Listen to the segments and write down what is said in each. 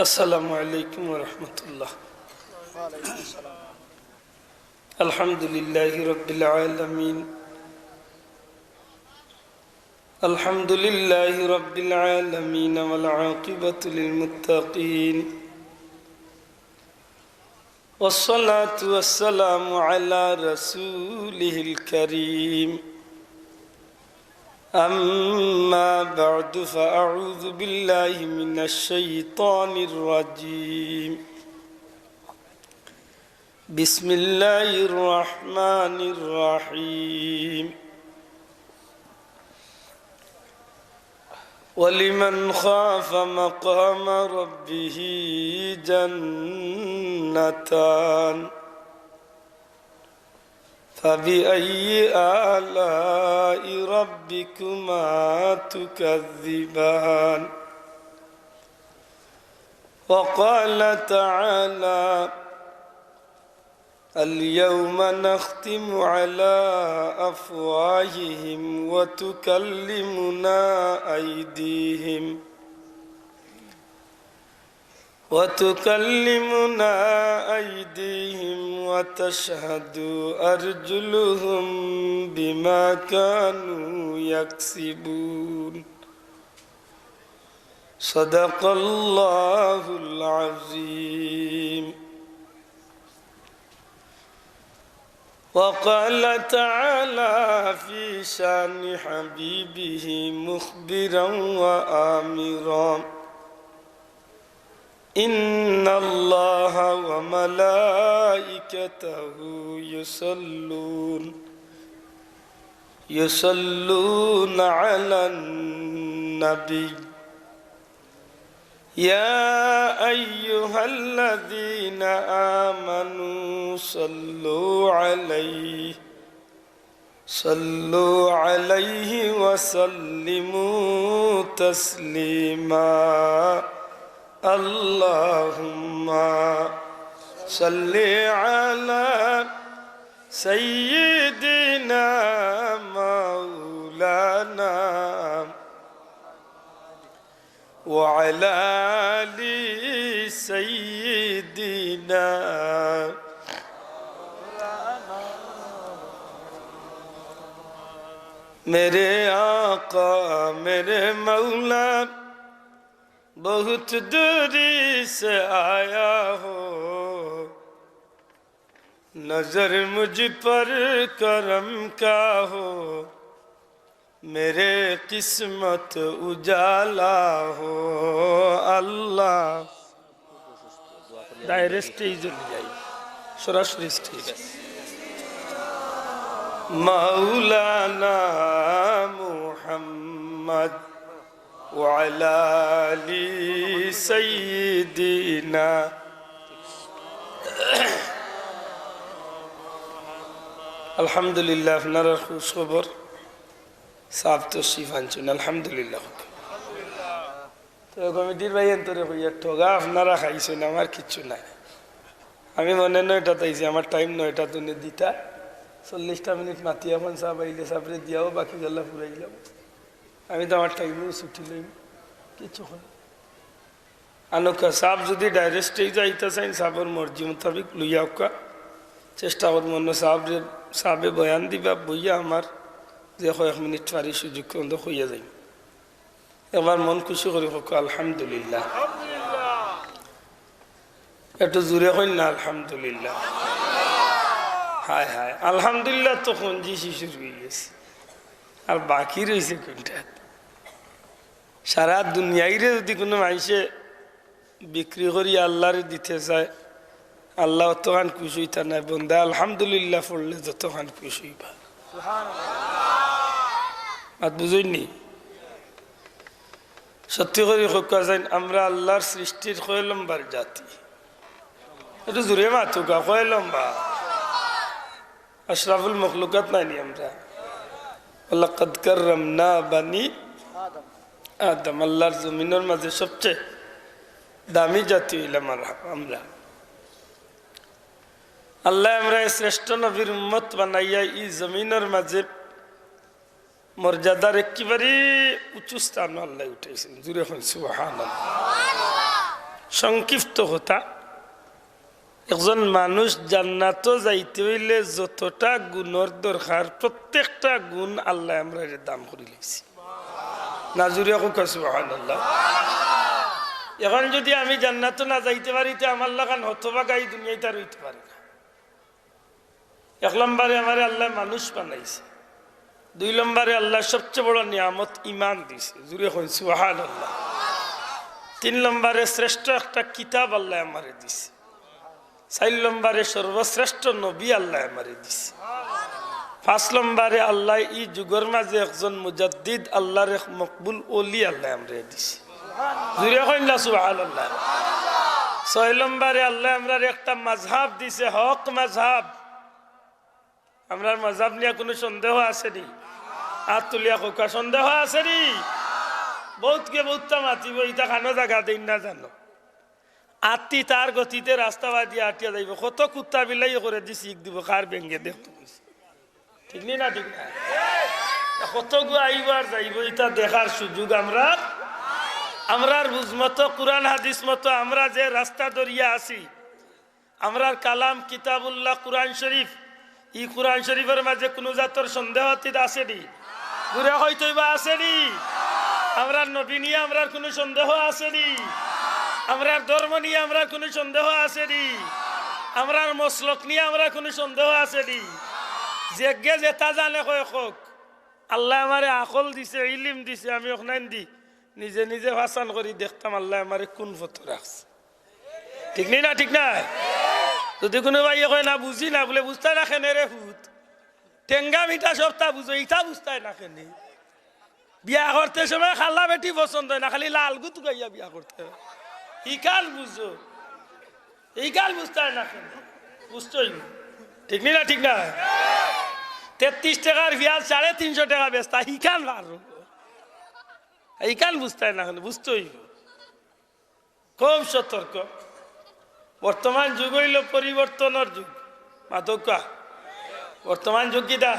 আসসালামু আলাইকুম ওয়া রাহমাতুল্লাহ। আলহামদুলিল্লাহি রাব্বিল আলামিন। আলহামদুলিল্লাহি রাব্বিল আলামিন ওয়াল আকিবাতু লিল মুত্তাকিন। والصلاة والسلام على رسوله الكريم. أما بعد فأعوذ بالله من الشيطان الرجيم. بسم الله الرحمن الرحيم. ولمن خاف مقام ربه جنتان فبأي آلاء ربكما تكذبان. وقال تعالى: اليوم نختم على أفواههم وتكلمنا أيديهم وتشهد أرجلهم بما كانوا يكسبون. صدق الله العظيم. وقال تعالى في شان حبيبه مخبرا وآمرا: إن الله وملائكته يصلون على النبي يا أيها الذين آمنوا صلوا عليه وسلموا تسليما. اللهم صل على سيدنا مولانا وعلى آل سيدنا. मेरे आका मेरे मौला बहुत दूरी से आया हो, नजर मुझ पर करम का हो, मेरे किस्मत उजाला हो। अल्लाह डायरेक्ट स्टेज जाइए, सरासरी स्टेज। मौलाना मुहम्मद وعلى آل سيدنا. আলহামদুলিল্লাহ, আপনারা খুশ খবর সাফ তো শিফানছুন আলহামদুলিল্লাহ। তো কমিটির ভাই এন্তরে হইয়া ঠগা আপনারা খাইছেন, আমার কিচ্ছু নাই। আমি মনে 9টা তাইছি, আমার টাইম 9টা তুমি দিতা 40টা মিনিট মাতি এখন সাপ আইলে সাপরে দিয়াও বাকি গেলা ফুরাইলাম। আমি তো আমার টাইমেও ছুটি লইম কিছু আনোকা সাপ যদি ডাইরেক্টেই যাইতে চাইন সাপের মর্জি মোতাবিক লইয়া ওকা চেষ্টা করব। মনে সাবে বয়ান দিবা বইয়া আমার যে 1 মিনিট পারি সুযোগ কত হইয়া যাই। এবার মন খুশি করে হোক আলহামদুলিল্লাহ। একটু জোরে হইন না আলহামদুলিল্লাহ। হায় হায় আলহামদুলিল্লাহ, তখন জি শিশুর হয়ে গেছে আর বাকি রয়েছে কোনটা। সারা দুনিয়াইরে যদি কোনো মানুষে বিক্রি করি আল্লাহরে দিতে চায়, আল্লাহ তখন খুশি হইতা নাই। বন্ধা আলহামদুলিল্লাহ পড়লে যতক্ষণ খুশি হইবা। আর বুঝইনি সত্যি করে হোকা যায় আমরা আল্লাহর সৃষ্টির কয় লম্বার জাতি। একটু জোরে মাতুকা কয় লম্বা, আশরাফুল মখলুকাত নাইনি আমরা। লাকাদ কাররামনা বানি আদম, আল্লাহর জমিনের মাঝে সবচেয়ে দামি জাতি হইলাম আমরা। আল্লাহ আমরা শ্রেষ্ঠ নবীর উম্মত বানাইয়া ই জমিনের মাঝে মর্যাদার একেবারে উঁচু স্থান আল্লাহ উঠেছেন। জুড়ে হন সুবহানাল্লাহ। সংক্ষিপ্ত কথা, একজন মানুষ জান্নাত যাইতে হইলে যতটা গুণের দরকার প্রত্যেকটা গুণ আল্লাহ আমরা দান করে লিখছি। নাজুরিয়া সুবহানাল্লাহ। এখন যদি আমি জান্নাত না যাইতে পারি তো আমার লাগান হতভাগা এই দুনিয়ায় তার হইতে পারে না। 1 নম্বরে আমার আল্লাহ মানুষ বানাইছে, 2 নম্বরে আল্লাহ সবচেয়ে বড় নিয়ামত ইমান দিছে, জুড়ে হই সুবহানাল্লাহ। 3 নম্বরে শ্রেষ্ঠ একটা কিতাব আল্লাহ আমারে দিছে, 4 নম্বরে সর্বশ্রেষ্ঠ নবী আল্লাহ আমারে দিছে, 5 নম্বরে আল্লাহ এই যুগের মাঝে একজন মুজাদ্দিদ আল্লাহর এক মকবুল ওলি আল্লাহ আমারে দিছে, জুড়ে হই না সুবহানাল্লাহ। 6 নম্বরে আল্লাহ আমরার একটা মাযহাব দিছে, হক মাযহাব। আমরার মাযহাব নিয়ে কোনো সন্দেহ আছে নি? হাত তুলিয়া কোকা সন্দেহ আছে নি? বহুতকে বহুতটা মাতিব, ইটা খানো জায়গা দিন না জানো, আত্মি তার গতিতে রাস্তা বাদিয়ে আটিয়া যাইব, কত কুত্তা বিলাই করে দি শিখ দিব, কার বেঙ্গে দেখতে ঠিক নি না? ঠিক না? কত গু আইব আর যাইব, ইটা দেখার সুযোগ আমরার বুঝমতো কুরআন হাদিস মতো আমরা যে রাস্তা দরিয়া আছি, আমরার কালাম কিতাবুল্লাহ কুরআন শরীফ, ই কুরআন শরীফের মাঝে কোনো জাতর সন্দেহ আসেনি? ঘুরে হয়তোই বা আসেনি? আমরার নবী নিয়ে আমরার কোনো সন্দেহ আসেনি? আমরার ধর্ম নিয়ে আমরা কোনো সন্দেহ আসেনি? আমরার মসলক নিয়ে আমরা কোনো সন্দেহ আসেনি? যেগে যেটা জানে কয় হোক, আল্লাহ আমারে আকল দিছে, ইলিম দিছে, আমি ওখানে দি নিজে নিজে ভাষণ করি দেখতাম আল্লাহ আমারে কোন ফটো রাখছে। ঠিক নেই না? ঠিক না? যদি কোনো ভাই কয় না বুঝি না, বলে বুঝতে না খেনে রে ভূত, টেঙ্গা মিঠা সবটা বুঝো, ইটা বুঝতে না খেনে। বিয়া করতে সময় খালা বেটি পছন্দ হয় না, খালি লাল গুত গাইয়া বিয়া করতে হয়, ইকাল বুঝো, এইকাল বুঝতে না খেনে, বুঝতোই না। ঠিক নেই না? ঠিক না? 33 টাকার পেঁয়াজ 350 টাকা বেচতা, ইকাল ভালো, এইকাল বুঝতে না খেনে, বুঝতোই। খুব সতর্ক। বর্তমান যুগ হইল পরিবর্তনের যুগ, মাতকা বর্তমান যুগ কিটা?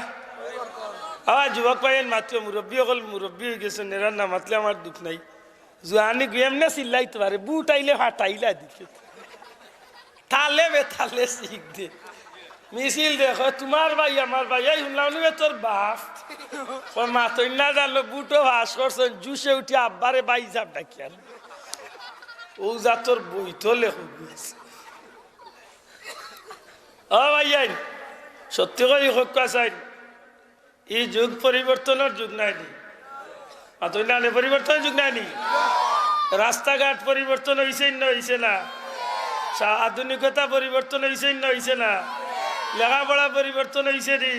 আবার যুবক পাইয়েন মাত্র মুরব্বী অকল মুরব্বী হয়ে গেছে, নেরার না মাতলে আমার দুঃখ নাই। জুয়ানি এমনি চিল্লাইতে পারে, বুট আইলে ফাটাইলা দিকে, তালে বেতালে শিখ দে, মিছিল দেখো তোমার ভাই আমার ভাই, এই শুনলাম তোর বাপ মাতই না জানলো, বুটো ভাস করছেন, জুসে উঠে আব্বারে বাই যাব ডাকিয়া, ও যা তোর বই তো লেখক গেছে। ও ভাই সত্যি করে হকা চাই, এই যুগ পরিবর্তনের যুগ নাইনি, পরিবর্তনের যুগ নাইনি। রাস্তাঘাট পরিবর্তন হয়েছে না? হয়েছে না? আধুনিকতা পরিবর্তন হয়েছে না? হয়েছে না? লেখাপড়া পরিবর্তন হয়েছে নি?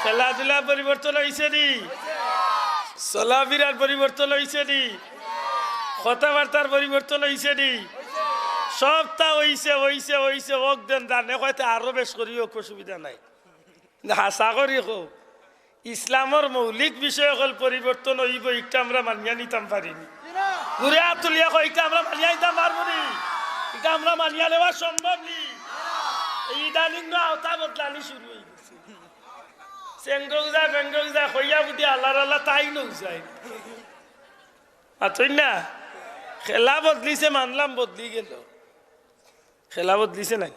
খেলাধুলা পরিবর্তন হয়েছে নি? চলাফেরার পরিবর্তন হয়েছে নি? কথাবার্তার পরিবর্তন হয়েছে নি? সবটা হইছে হইছে হইছে, ওক দেন জানে কয়তে আরো বেশ করি, হোক অসুবিধা নাই। হাসা করি হোক, ইসলামের মৌলিক বিষয় হল পরিবর্তন হইব, এটা আমরা মানিয়া নিতাম পারিনি। ঘুরে তুলিয়া এটা আমরা মানিয়া নিতাম পারবো নি? এটা আমরা মানিয়া নেওয়া সম্ভব নি। ইদানিং আওতা বদলানি শুরু হয়ে গেছে, চেঙ্গক যায় বেঙ্গক যায়, হইয়া বুদ্ধি আল্লাহ আল্লাহ তাই নয় আতই না। খেলা বদলিছে মানলাম, বদলি গেল, খেলা বদলিছে নাই।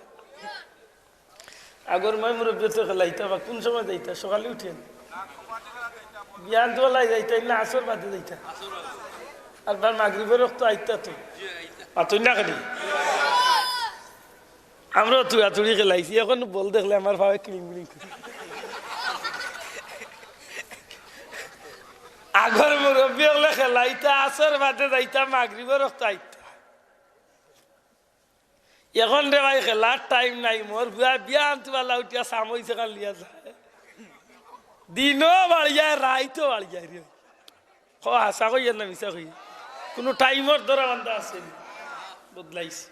আগর মই মুরব্বী তো খেলাইতা, বা কোন সময় যাইতা? সকালে উঠেন বিয়ান তোলাই যাইতা না আসর বাদে যাইতা, আর বার মাগরিবের রক্ত আইতা তো আতই না খালি। আমরা তুড়াতুড়ি খেলাইছি, এখন বল দেখলে আমার ভাবে ক্লিং ক্লিং করে। আগর মুরব্বী হলে খেলাইতা আসর বাদে যাইতা, মাগরিবের রক্ত আইতা। এখন রে ভাই খেলার টাইম নাই মোর, বিয়া আনতে পারলা উঠিয়া সামইছে কাল লিয়া যায়, দিনও বাড়ি যায় রাইতো বাড়ি যায় রে। আশা করি না মিশা কই, কোনো টাইমর ধরা বান্ধা আছে, বদলাইছে।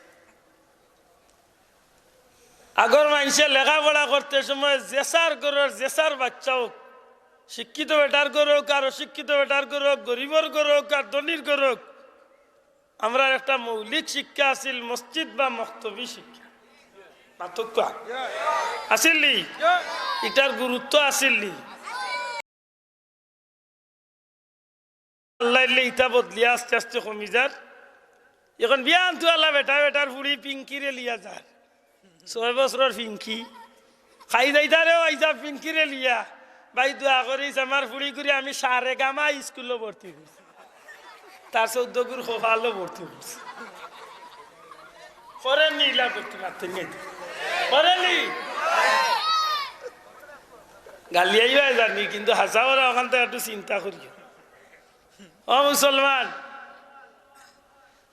আগর মানুষে লেখাপড়া করতে সময় জেসার গরর জেসার বাচ্চা হোক, শিক্ষিত বেটার গরক আর অশিক্ষিত বেটার গরক, গরিবর গরক আর ধনির গরক, আমরা একটা মৌলিক শিক্ষা আছিল মসজিদ বা মক্তবী শিক্ষা, পার্থক্য আসিলি, এটার গুরুত্ব আসিলি। আল্লাহ ইটা বদলিয়া আস্তে আস্তে কমি যার, এখন বিয়া আনতু আল্লাহ বেটা বেটার ফুড়ি পিঙ্কিরে লিয়া যার 6 বছরের পিঙ্কি খাই যাইতারেও আইসা পিঙ্কিরে লিয়া ভাই দোয়া করিস আমার ফুড়ি করে আমি সারে গামা স্কুলে ভর্তি করছি তার 14 গুর খোফালো ভর্তি করছি করেননি ইলা করতে পারতেন করেননি গালিয়াই হয় জানি কিন্তু হাসা ওরা ওখান থেকে একটু চিন্তা করিও ও মুসলমান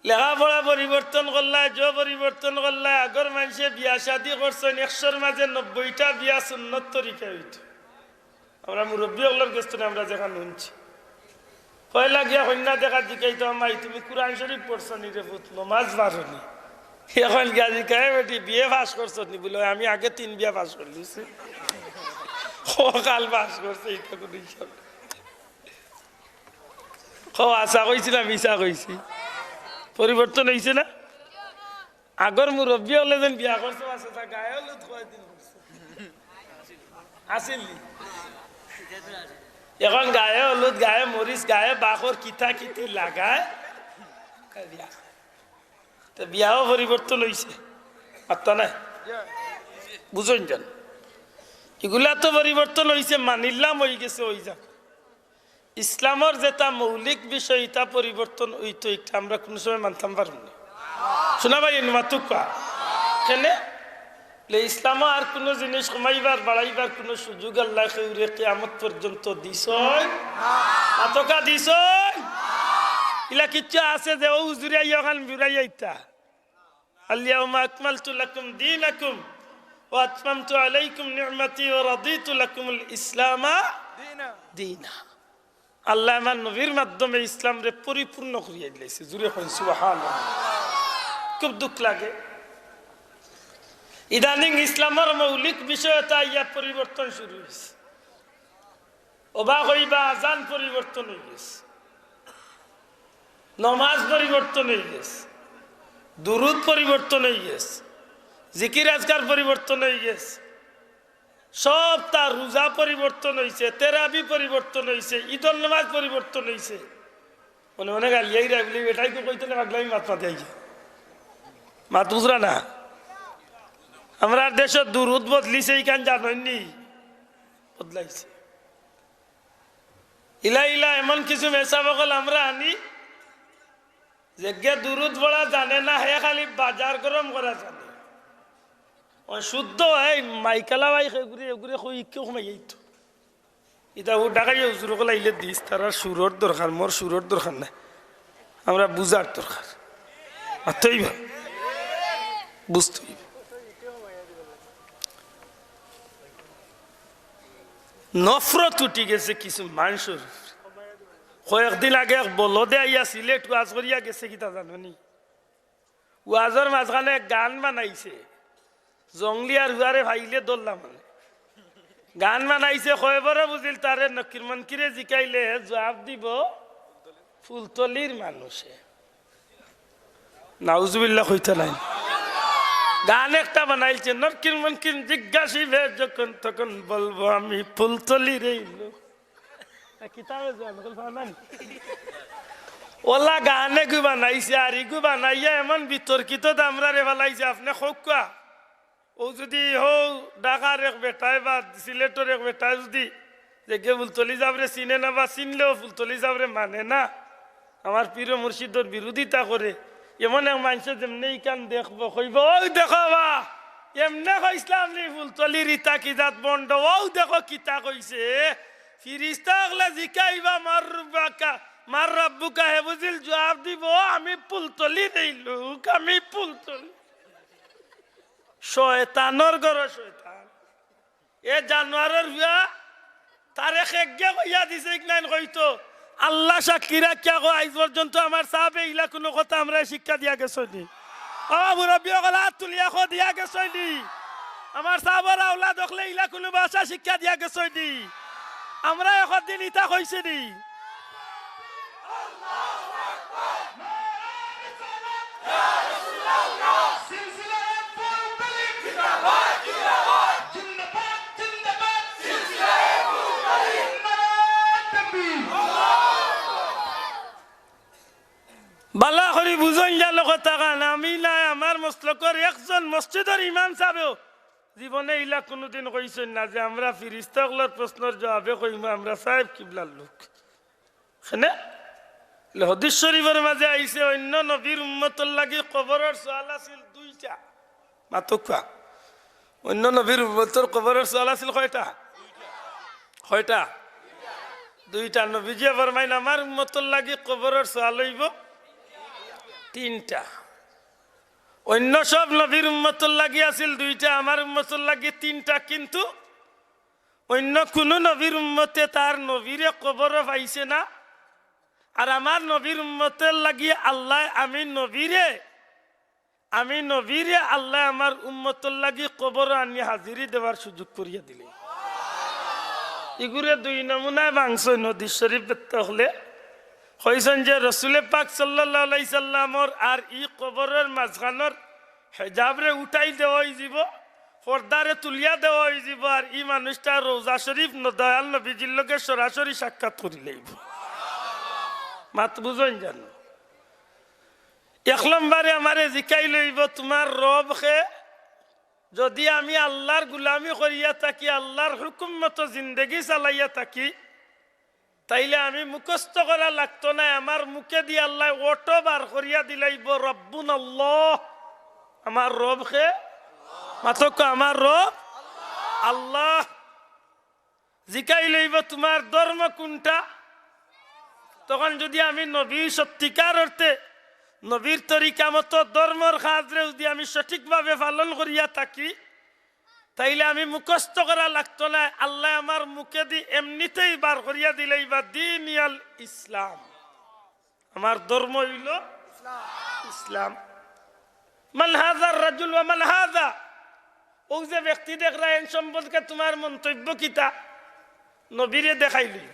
লেখাপড়া পরিবর্তন করলা পরিবর্তন করলা আগর মানুষে বিয়া শাদি করছেন 100-র মাঝে 90টা বিয়া সুন্নত তরিকা হইত আমরা মুরব্বী ওগুলোর গেছ আমরা যেখানে শুনছি পয়লা গিয়া কন্যা দেখা জিকাইতো আমাই তুমি কোরআন শরীফ পড়ছো নি রে পুত নমাজ পারনি এখন গিয়া জিকায় বেটি বিয়ে পাস করছো নি বলে আমি আগে 3 বিয়া পাস করে দিছি কাল পাস করছে এটা কোনো হিসাব আশা কইছিলাম মিশা কইছি পরিবর্তন হয়েছে না আগর মুরব্বী হলে যেন বিয়া করছো আছে তা গায়ে হলুদ কয়দিন করছে আসেননি এখন গায়ে হলুদ গায়ে মরিচ গায়ে বাখর কিতা কিতি লাগায় বিয়া তো বিয়াও পরিবর্তন হয়েছে আর তা না বুঝুন যান এগুলা তো পরিবর্তন হয়েছে মানিলাম হয়ে গেছে ওই যা ইসলামের যেটা মৌলিক বিষয় এটা পরিবর্তন হইতো এটা আমরা কোনো সময় মানতাম পারব না শোনা ভাই মাতুকা কেন ইসলাম আর কোনো জিনিস কমাইবার বাড়াইবার কোনো সুযোগ আল্লাহ কেউরে কিয়ামত পর্যন্ত দিছই মাতকা দিছই ইলা কিচ্ছু আছে যে ও উজুরাই ওখান বিরাইয়া ইতা আল-ইয়াউমা আকমালতু লাকুম দীনাকুম ওয়া আতমামতু আলাইকুম নি'মাতি ওয়া রাদিতু লাকুমুল ইসলামা দীনা আল্লাহ আমার নবীর মাধ্যমে ইসলাম রে পরিপূর্ণ করিয়া দিয়েছে জুড়ে হন সুবহানাল্লাহ খুব দুঃখ লাগে ইদানিং ইসলামের মৌলিক বিষয়টা ইয়া পরিবর্তন শুরু হয়েছে অবাক হইবা আজান পরিবর্তন হয়ে গেছে নমাজ পরিবর্তন হয়ে গেছে দুরুদ পরিবর্তন হয়ে গেছে জিকির আজকার পরিবর্তন হয়ে গেছে সব তার রোজা পরিবর্তন হয়েছে তেরাবি পরিবর্তন হয়েছে ঈদুল নামাজ পরিবর্তন হয়েছে মনে মনে গালিয়াই রাখলি এটাই তো কইতে না পাগলাই মাত মাতে আইছে মাত বুঝরা না আমরা দেশের দুরুদ বদলিছে এইখান জানেননি বদলাইছে ইলা ইলা এমন কিছু মেসা বকল আমরা আনি যে দুরুদ বলা জানে না হে খালি বাজার গরম করা জানে শুদ্ধ হয় মাইকালা ভাই ঘুরে ঘুরে কেউ কমাই যাইতো এটা ও ডাকাই হুজুরকল আইলে দিস তারা সুরর দরকার মোর সুরর দরকার নাই আমরা বুঝার দরকার মাত্রই বুঝতে হইবে নফরত উঠি গেছে কিছু মানুষের কয়েকদিন আগে বলদে আইয়া সিলেট ওয়াজ করিয়া গেছে কিতা জানি ওয়াজের মাঝখানে গান বানাইছে জংলি আর হুয়ারে ভাইলে দৌড়লাম মানে গান বানাইছে কয়বারে বুঝিল তারে নকির মনকিরে জিকাইলে জবাব দিব ফুলতলির মানুষে নাউজুবিল্লাহ কইতে নাই গান একটা বানাইছে নকির মনকির জিজ্ঞাসিবে যখন তখন বলবো আমি ফুলতলির এই লোক কিতাবে ওলা গানে গু বানাইছে আর ইগু বানাইয়া এমন বিতর্কিত আমরা রে বানাইছে আপনি খোকা ও যদি হো ঢাকার এক বেটায় বা সিলেটের এক বেটায় যদি যে ফুলতলি যাবরে চিনে না বা চিনলেও ফুলতলি যাবরে মানে না আমার প্রিয় মুর্শিদর বিরোধিতা করে এমন এক মানুষ যেমনি কান দেখবো কইব ওই দেখো বা এমনে কইসলাম নি ফুলতলি রীতা কিজাত বন্ড ও দেখো কিতা কইছে ফিরিস্তা আগলা জিকাইবা মার রাব্বুকা হে বুঝিল জবাব দিব আমি ফুলতলি দেই লোক আমি ফুলতলি শয়তানর ঘর শয়তান এ জানোয়ারের হুয়া তারে খেগে কইয়া দিছে ইগনাইন কইতো আল্লাহ সাক্ষীরা কিয়া কো আজ পর্যন্ত আমার সাহাবে ইলা কোনো কথা আমরা শিক্ষা দিয়া গেছনি ও মুরব্বি গলা তুলিয়া কো দিয়া গেছনি আমার সাহাবার আওলাদ দেখলে ইলা কোনো ভাষা শিক্ষা দিয়া গেছনি আমরা একদিন ইতা কইছি নি আল্লাহু আকবার ইয়া রাসূলুল্লাহ বালা করি বুঝন গেল কথা কান আমি নাই আমার মসলকর একজন মসজিদের ইমাম সাহেব জীবনে ইলা কোনোদিন কইছেন না যে আমরা ফিরিস্তাগুলোর প্রশ্নের জবাবে কইম আমরা সাহেব কিবলার লোক হ্যাঁ হাদিস শরীফের মাঝে আইছে অন্য নবীর উম্মতের লাগি কবরের সওয়াল আছিল দুইটা মাতকা অন্য নবীর উম্মতের কবরের সওয়াল আছিল কয়টা দুইটা নবীজি ফরমাইন আমার উম্মতের লাগি কবরের সওয়াল হইব তিনটা অন্য সব নবীর উম্মতের লাগি আছিল দুইটা আমার উম্মতের লাগি তিনটা কিন্তু অন্য কোন নবীর উম্মতে তার নবীরে কবরে পাইছে না আর আমার নবীর উম্মতের লাগি আল্লাহ আমি নবীরে আল্লাহ আমার উম্মতের লাগি কবর আনি হাজিরি দেওয়ার সুযোগ করিয়া দিলে এগুলো দুই নমুনায় মাংস নদী শরীফ দেখতে হলে কইছেন যে রসুলে পাক সাল্লাল্লাহু আলাইহি সাল্লামর আর ই কবরের মাঝখানের হেজাবরে উঠাই দেওয়া হইব পর্দারে তুলিয়া দেওয়া হইব আর ই মানুষটা রোজা শরীফ দয়াল নবীজির লগে সরাসরি সাক্ষাৎ করি লইব মাত বুঝন জানো এক নম্বরে আমারে জিকাই লইব তোমার রব খে যদি আমি আল্লাহর গুলামি করিয়া থাকি আল্লাহর হুকুম মতো জিন্দগি চালাইয়া থাকি তাইলে আমি মুখস্থ করা লাগতো না আমার মুখে দিয়ে আল্লাহ অটো বার করিয়া দিলাইব রব্বুন আল্লাহ আমার রব খে মাতক আমার রব আল্লাহ জিকাই লইব তোমার ধর্ম কোনটা তখন যদি আমি নবী সত্যিকার অর্থে নবীর তরিকা মতো ধর্মর কাজরে যদি আমি সঠিকভাবে পালন করিয়া থাকি তাইলে আমি মুখস্থ করা লাগতো না আল্লাহ আমার মুখে দি এমনিতেই বার করিয়া দিলেই বা দিন ইয়াল ইসলাম আমার ধর্ম হইল ইসলাম মান হাযার রাজুল ওয়া মান হাযা ও যে ব্যক্তি দেখরা এন সম্পর্কে তোমার মন্তব্য কিতা নবীরে দেখাইলি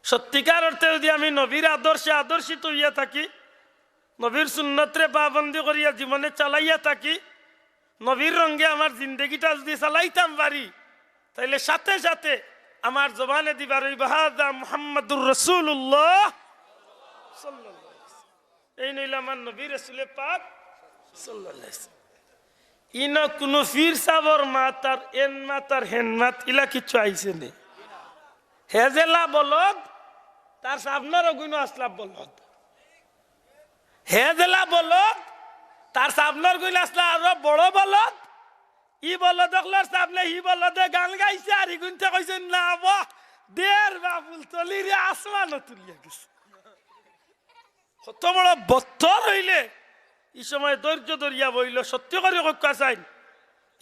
সত্যিকার অর্থে যদি আমি নবীর আদর্শে আদর্শিত হইয়া থাকি নবীর সুন্নতরে পাবন্দি করিয়া জীবনে চালাইয়া থাকি নবীর রঙে আমার জিন্দগিটা যদি চালাইতাম পারি তাইলে সাথে সাথে আমার জবানে দিবার ওই বাহাদা মুহাম্মাদুর রাসূলুল্লাহ সাল্লাল্লাহু আলাইহি ওয়াসাল্লাম এই নইল আমার নবী রাসূলে পাক সাল্লাল্লাহু আলাইহি ওয়াসাল্লাম ইন কোন ফির সাবর মাতার এন মাতার হেন মাত ইলা কিছু আইছে নে হেজেলা বলদ তার সামনের গুণ আসলাম বলদ হেজেলা বলদ তার সামনের গুণ আসলা আরো বড় বলদ ই বলদ দেখলার সামনে হি বলদে গান গাইছে আর ই গুনতে কইছে না বাহ দের বাবুল তলিরে আসমান তুলিয়া গেছে কত বড় বত্তর হইলে এই সময় ধৈর্য ধরিয়া বইল সত্যি করে কক্কা চাই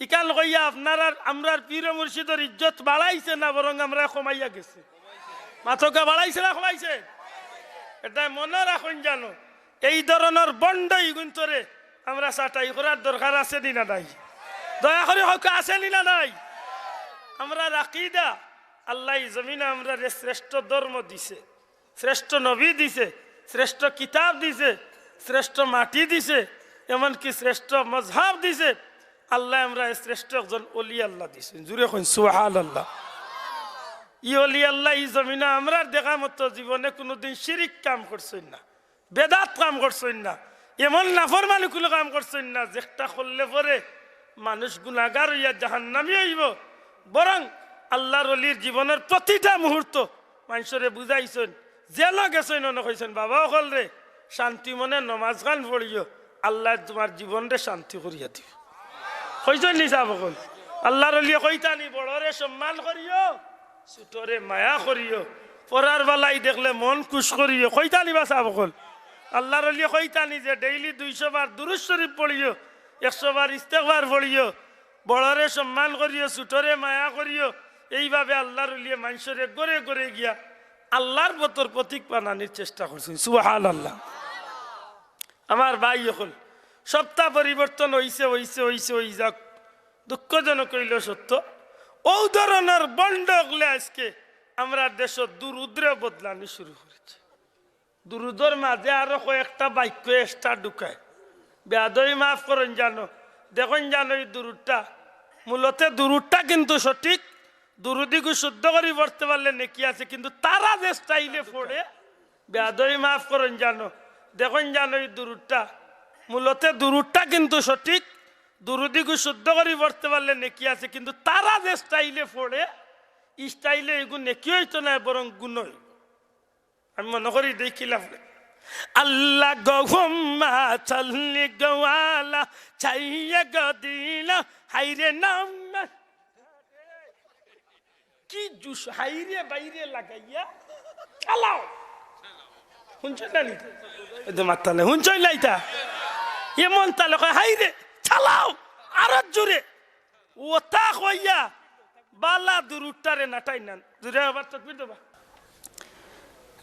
ইকান কইয়া আপনারা আমরার পীর মুর্শিদের ইজ্জত বাড়াইছে না বরং আমরা কমাইয়া গেছে মাথকা বাড়াইছে না কমাইছে এটা মনে রাখুন জানো এই ধরনের বন্ডই গুন্তরে আমরা চাটাই করার দরকার আছে নি না নাই দয়া করে হক আছে নি না নাই আমরা আকীদা আল্লাহ জমিনে আমরা শ্রেষ্ঠ ধর্ম দিছে শ্রেষ্ঠ নবী দিছে শ্রেষ্ঠ কিতাব দিছে শ্রেষ্ঠ মাটি দিছে এমনকি শ্রেষ্ঠ মজহাব দিছে আল্লাহ আমরা শ্রেষ্ঠ একজন ওলি আল্লাহ দিছে জুড়ে কইন সুবহানাল্লাহ ই ওলি আল্লাহ ই জমিনে আমরা দেখা মতো জীবনে কোনোদিন শিরিক কাম করছেন না বেদাত কাম করছেন না এমন নাফরমানিকুল কাম করছেন না যেটা করলে পরে মানুষ গুনাহগার হইয়া জাহান্নামী হইব বরং আল্লাহর ওলির জীবনের প্রতিটা মুহূর্ত মানুষরে বুঝাইছেন জেল গেছেন অন্য কইছেন বাবা হল রে শান্তি মনে নমাজ গান পড়িও আল্লাহ তোমার জীবনরে শান্তি করিয়া দিও কইছেন নি সাহেব হল আল্লাহর ওলি কইতানি বড়রে সম্মান করিও ছোটরে মায়া করিও পরার বেলাই দেখলে মন খুশ করিও কইতানি বা সাহেব হল আল্লাহর ওলি কইতানি যে ডেইলি 200 বার দুরূদ শরীফ পড়িও 100 বার ইস্তেগফার পড়িও বড়রে সম্মান করিও ছোটরে মায়া করিও এইভাবে আল্লাহর ওলি মানুষরে গড়ে গড়ে গিয়া আল্লাহর মতর প্রতীক বানানোর চেষ্টা করছেন সুবহানাল্লাহ আমার ভাই হল সপ্তাহ পরিবর্তন হইছে হইছে হইছে হই যাক দুঃখজনক হইল সত্য ও ধরনের বন্ড হলে আজকে আমরা দেশ দুরুদ্রে বদলানি শুরু করেছে দুরুদর মাঝে আরো কয়েকটা বাক্য এক্সট্রা ঢুকায় বেয়াদবি মাফ করেন জানো দেখুন জানো এই দুরুদটা মূলত দুরুদটা কিন্তু সঠিক দুরুদিকে শুদ্ধ করে পড়তে পারলে নেকি আছে কিন্তু তারা যে স্টাইলে পড়ে বেয়াদবি মাফ করেন জানো দেখুন জানো এই দুরুদটা মূলত দুরুদটা কিন্তু সঠিক, দুরুদিগু শুদ্ধ করে পড়তে পারলে নেকি আছে, কিন্তু তারা যে স্টাইলে পড়ে স্টাইলে এগুলো নেকি হইতো না, বরং গুণ হইব। আমি মনে করি দেখিলাম আল্লাহ গহম্মা চলনি গওয়ালা চাইয়ে গদিনা হাইরে নাম কি জুস হাইরে বাইরে লাগাইয়া চালাও শুনছেন না নি মাতালে শুনছই লাইতা এমন তালে কয় হাইরে চালাও আরো জোরে ওটা কইয়া বালা দুরুটারে নাটাই নান জোরে আবার তাকবীর দেবা।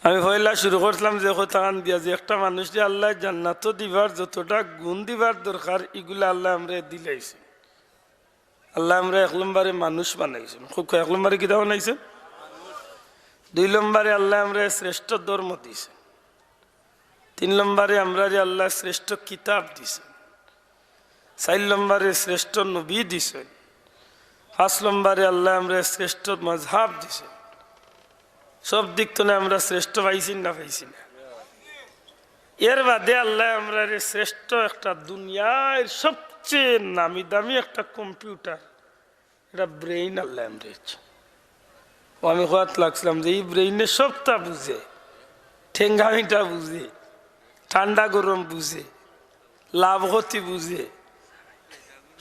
আমি পয়লা শুরু করছিলাম যে কোথান দিয়া যে একটা মানুষকে আল্লাহ জান্নাত দিবার যতটা গুণ দিবার দরকার এগুলো আল্লাহ আমরা দিলাইছে। আল্লাহ আমরা 1 নম্বরে মানুষ বানাইছেন, খুব 1 নম্বরে কিতা বানাইছেন, 2 নম্বরে আল্লাহ আমরা শ্রেষ্ঠ ধর্ম দিয়েছেন, 3 নম্বরে আমরা আল্লাহ শ্রেষ্ঠ কিতাব দিয়েছেন, 4 নম্বরে শ্রেষ্ঠ নবী দিয়েছেন, 5 নম্বরে আল্লাহ আমরা শ্রেষ্ঠ মজহাব দিয়েছেন। সব দিক তো আমরা শ্রেষ্ঠ পাইছি না পাইছি না। এর বাদে আল্লাহ আমরা শ্রেষ্ঠ একটা দুনিয়ার সবচেয়ে নামি দামি একটা কম্পিউটার, এটা ব্রেইন আল্লাহ আমরা। আমি হওয়াত লাগছিলাম যে এই ব্রেইনে সবটা বুঝে, ঠেঙ্গামিটা বুঝে, ঠান্ডা গরম বুঝে, লাভ ক্ষতি বুঝে,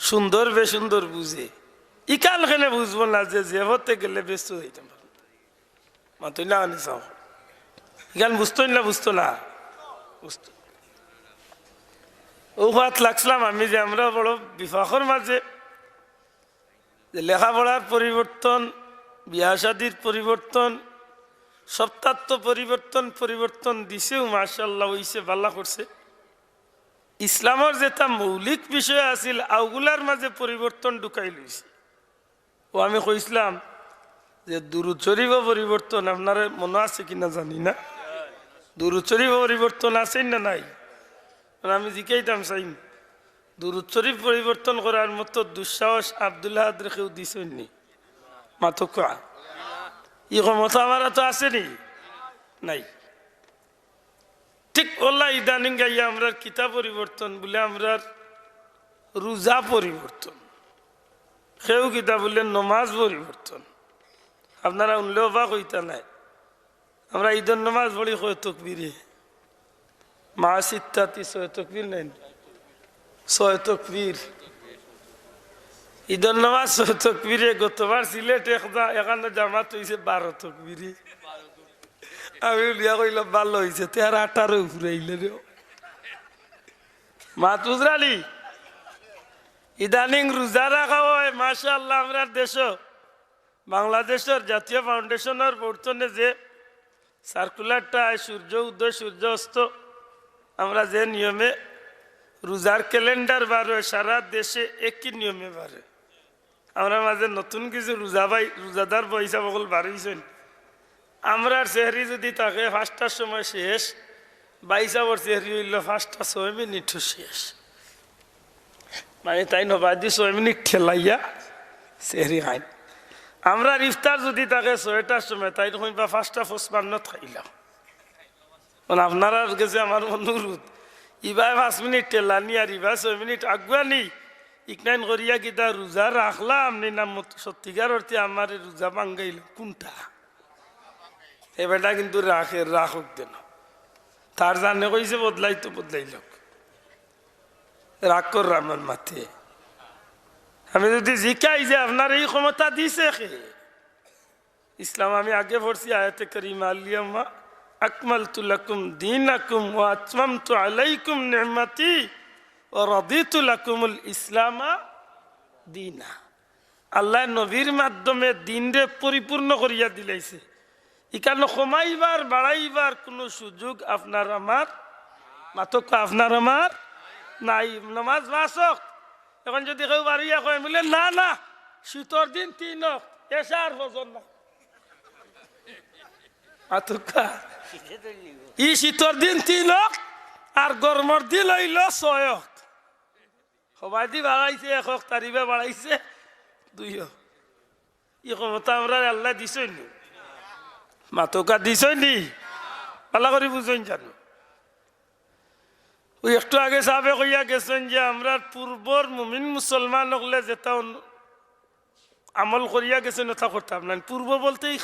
সুন্দর বেসুন্দর বুঝে। ইকান খানে বুঝবো না যে হতে গেলে ব্যস্ত হইতে পারবো মাতই না আনি চাও ইকান বুঝতোই না, বুঝতো না বুঝতো। ও হাত লাগছিলাম আমি যে আমরা বড় বিফাখর মাঝে যে লেখাপড়ার পরিবর্তন, বিয়া শাদির পরিবর্তন, সপ্তাহ পরিবর্তন দিছেও মাশাআল্লাহ হইছে, ভালো করছে। ইসলামের যেটা মৌলিক বিষয় আছিল আউগুলার মাঝে পরিবর্তন ঢুকাই লইছে। ও আমি কইছিলাম যে দুরূদ শরীফ পরিবর্তন আপনার মনে আছে কিনা জানি না, দুরূদ শরীফ পরিবর্তন আছে না নাই? আমি জিজ্ঞাইতাম চাইম দুরূদ শরীফ পরিবর্তন করার মতো দুঃসাহস আব্দুল্লাহ কেউ দিছেননি? মাতকা ই ক্ষমতা আমার তো আসেনি, নাই। ঠিক ওল্লা ইদানিং গাইয়া আমরা কিতাব পরিবর্তন বলে আমরা রোজা পরিবর্তন, সেও কিতাব বললেন নমাজ পরিবর্তন। আপনারা উনলেও বা কইতা নাই, আমরা ঈদের নমাজ পড়ি কয় তকবীরে, মা সিত্তাতি 6 তকবীর নেন, 6 তকবীর ঈদের নমাজ 6 তকবীরে। গতবার সিলেট এখানে জামাত হয়েছে 12 তকবীরে। আমি লিয়া কইলাম ভালো হয়েছে, 13-18 উপরে আইলে রে মা তুজরালি। ইদানিং রোজা রাখা হয় মাশাআল্লাহ। আমরা দেশ বাংলাদেশের জাতীয় ফাউন্ডেশনের বর্তনে যে সার্কুলারটা সূর্য উদয় সূর্য অস্ত আমরা যে নিয়মে রোজার ক্যালেন্ডার বার হয় সারা দেশে একই নিয়মে বাড়ে। আমরা মাঝে নতুন কিছু রোজাদার পয়সা বকল বার হয়েছেন। আমরা চেহারি যদি তাকে 5টার সময় শেষ, 22 আবার চেহারি হইল 5টা 6 মিনিট শেষ, মানে তাই নবাদি 6 মিনিট ঠেলাইয়া চেহারি খাই। আমরা ইফতার যদি তাকে 6টার সময়, তাই তখন 5টা 55 খাইলাম। আপনারা কাছে আমার অনুরোধ, ইবার 5 মিনিট ঠেলানি আর ইবার 6 মিনিট আগুয়ানি ইকনাইন করিয়া কিতা রোজা রাখলাম নি না সত্যিকার অর্থে আমার রোজা ভাঙ্গাইল কোনটা? এবারটা কিন্তু রাখক দেন, তার জানে কইছে বদলাই তো বদলাইল, রাগ কর আমার মাথে। আমি যদি জিকাই যে আপনার এই ক্ষমতা দিছে কে? ইসলাম আমি আগে পড়ছি আয়াতে কারিমা আল-ইয়াউমা আকমালতু লাকুম দীনাকুম ওয়া আতমামতু আলাইকুম নি'মাতি ওয়া রাদিতু লাকুমুল ইসলামা দীনা। আল্লাহ নবীর মাধ্যমে দিনরে পরিপূর্ণ করিয়া দিলাইছে। এখানে কমাইবার বাড়াইবার কোনো সুযোগ আপনার আমার মাতক আপনার আমার নাই। নামাজ মাসক এখন যদি কেউ বাড়িয়া কয় বলে না না শীতর দিন 3 এসার ফজর না, মাতকা ই শীতর দিন 3 আর গরমের দিন হইল 6। সবাই দি বাড়াইছে 1 তারিখে বাড়াইছে 2। ই ক্ষমতা আমরা আল্লাহ দিছই নি, মাতকা দিছই নি, পালা করে বুঝইন জানো। ওই একটু আগে সাহেবে কইয়া গেছেন যে আমরা পূর্বর মুমিন মুসলমান হলে যেটা আমল করিয়া গেছেন ওটা করতাম না। পূর্ব বলতেই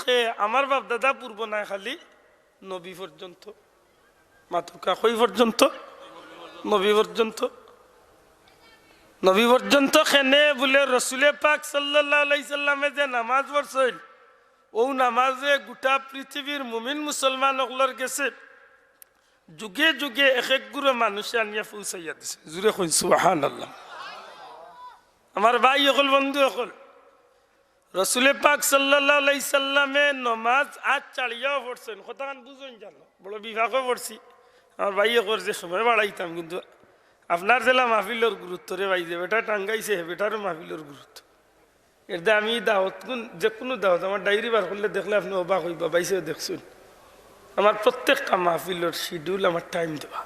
আমার বাপ দাদা পূর্ব নাই, খালি নবী পর্যন্ত, মাতুকা কই পর্যন্ত, নবী পর্যন্ত। নবী পর্যন্ত খেনে বলে রসুলে পাক সাল্লাল্লাহু আলাইহি সাল্লামে যে নামাজ পড়ছেন, ও নামাজে গোটা পৃথিবীর মুমিন মুসলমান হলর গেছে, যুগে যুগে এক এক গুরু মানুষে আনিয়া পৌঁছাইয়া দিছে। জুড়ে কই সুবহানাল্লাহ। আমার ভাই হল, বন্ধু হল, রসুলে পাক সাল্লাল্লাহু আলাইহি সাল্লামে নমাজ আজ চালিয়াও পড়ছেন। কতক্ষণ বুঝুন জানো, বড় বিভাগও পড়ছি। আমার ভাইয়ে করছে সময় বাড়াইতাম, কিন্তু আপনার জেলা মাহফিলের গুরুত্ব রে ভাই, যে বেটা টাঙ্গাইছে বেটারও মাহফিলের গুরুত্ব। এতে আমি দাওয়াত যে কোনো দাওয়াত আমার ডায়েরি বার করলে দেখলে আপনি অবাক হইবা, বাইসেও দেখছুন আমার প্রত্যেকটা মাহফিলের শিডিউল, আমার টাইম দেওয়া।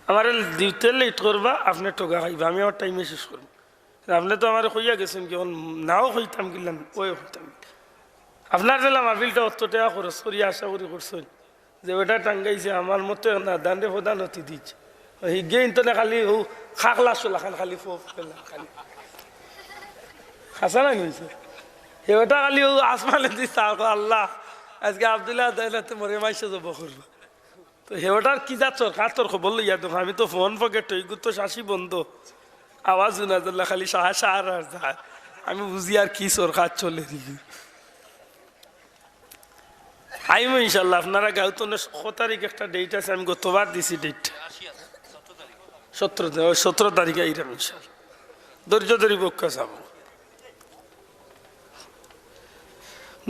আমার দিতে লেট করবা, আপনি টোকা খাইবা, আমি আমার টাইমে শেষ করবো। আপনি তো আমার কইয়া গেছেন, কেমন নাও হইতাম গিলাম, ওই হইতাম। আপনার জেলা মাহফিলটা অতটা খরচ করি আশা করি করছেন, যে ওটা টাঙ্গাইছে আমার মতো না, দান্ডে প্রধান অতি দিচ্ছে হিগে ইন্তনে খালি ও খাকলা চলা খান খালি খালি খাসা না হয়েছে ওটা খালি ও আসমানে দিচ্ছে। আল্লাহ আজকে আবদুল্লাহ দাইলাতে মরে মাইসে যাব করবো, তো হেওটার কি যাচ্ছ কাতর খবর লইয়া দেখো। আমি তো ফোন পকেট হইগুলো তো শাসি বন্ধ, আওয়াজ উনাজল্লা খালি সাহা সাহার আর যায়। আমি বুঝি আর কি সরকার চলে দিবি। আইম ইনশাল্লাহ আপনারা গাউতনে 6 তারিখ একটা ডেট আছে, আমি গতবার দিছি ডেট 17 তারিখে আইরাম ইনশাল্লাহ। ধৈর্য ধরি পক্ষা যাব।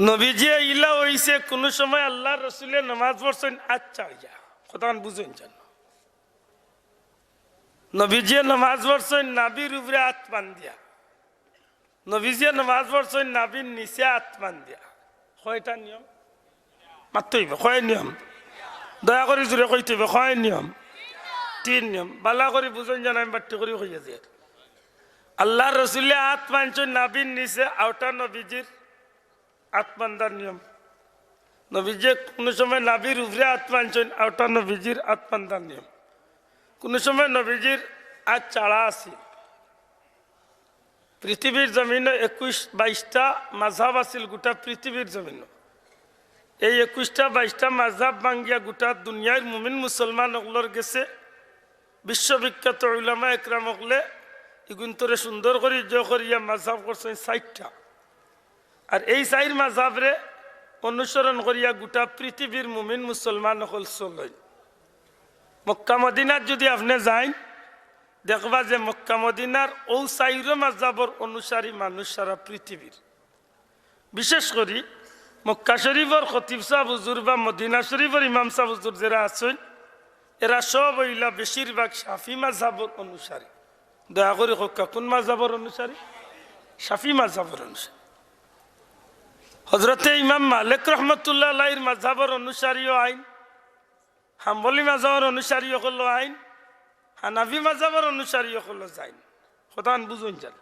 নবীজি ইলা হইছে কোন সময় আল্লাহ রসুলের নামাজ পড়ছেন আচ্ছা ইয়া কতক্ষণ বুঝেন জানো। নবীজি নামাজ পড়ছেন নাবির উপরে হাত বান দিয়া, নবীজি নামাজ পড়ছেন নাবির নিচে হাত বান দিয়া। কয়টা নিয়ম মাত্রইব, কয় নিয়ম দয়া করে জুড়ে কইতে হবে, কয় নিয়ম? 3 নিয়ম। বালা করে বুঝেন জানো, আমি বাট্টি করে কইয়া দিয়ে। আল্লাহ রসুলের হাত বানছেন নাবির নিচে, আউটা নবীজির আত্মান্দার নিয়ম। নবীজি কোনো সময় নাবির উপরে আত্মাঞ্চন, আউটা নবীজির আত্মান্দার নিয়ম। কোনো সময় নবীজির আজ চাড়া আছে। পৃথিবীর জমিনে 21-22টা মাঝহাব আছিল গোটা পৃথিবীর জমিনে। এই 21-22টা মাঝহাব ভাঙ্গিয়া গোটা দুনিয়ার মুমিন মুসলমান হকলর গেছে। বিশ্ববিখ্যাত উলামা একরাম হকলে ইগুন্তরে সুন্দর করে করিয়া মাঝহাব করছেন 60টা। আর এই 4 মাযহাবরে অনুসরণ করিয়া গোটা পৃথিবীর মুমিন মুসলমান হল চলেন। মক্কা মদিনার যদি আপনি যান, দেখবা যে মক্কা মদিনার ও 4 মাযহাবর অনুসারী মানুষ সারা পৃথিবীর। বিশেষ করে মক্কা শরীফের খতিব সাহেব হুজুর বা মদিনা শরীফের ইমাম সাহেব হুজুর যারা আছেন, এরা সব হইলা বেশিরভাগ শাফি মাযহাবর অনুসারী। দয়া করে কোন মাযহাবর অনুসারী? শাফি মাযহাবর অনুসারী। হজরতে ইমাম মালিক রহমতুল্লাহ আলাইহির মাযহাবর অনুসারীও আইন, হাম্বলি মাযহাবর অনুসারীও হলো আইন, হানাফি মাযহাবর অনুসারীও হলো যাইন। কতক্ষণ বুঝুন জান।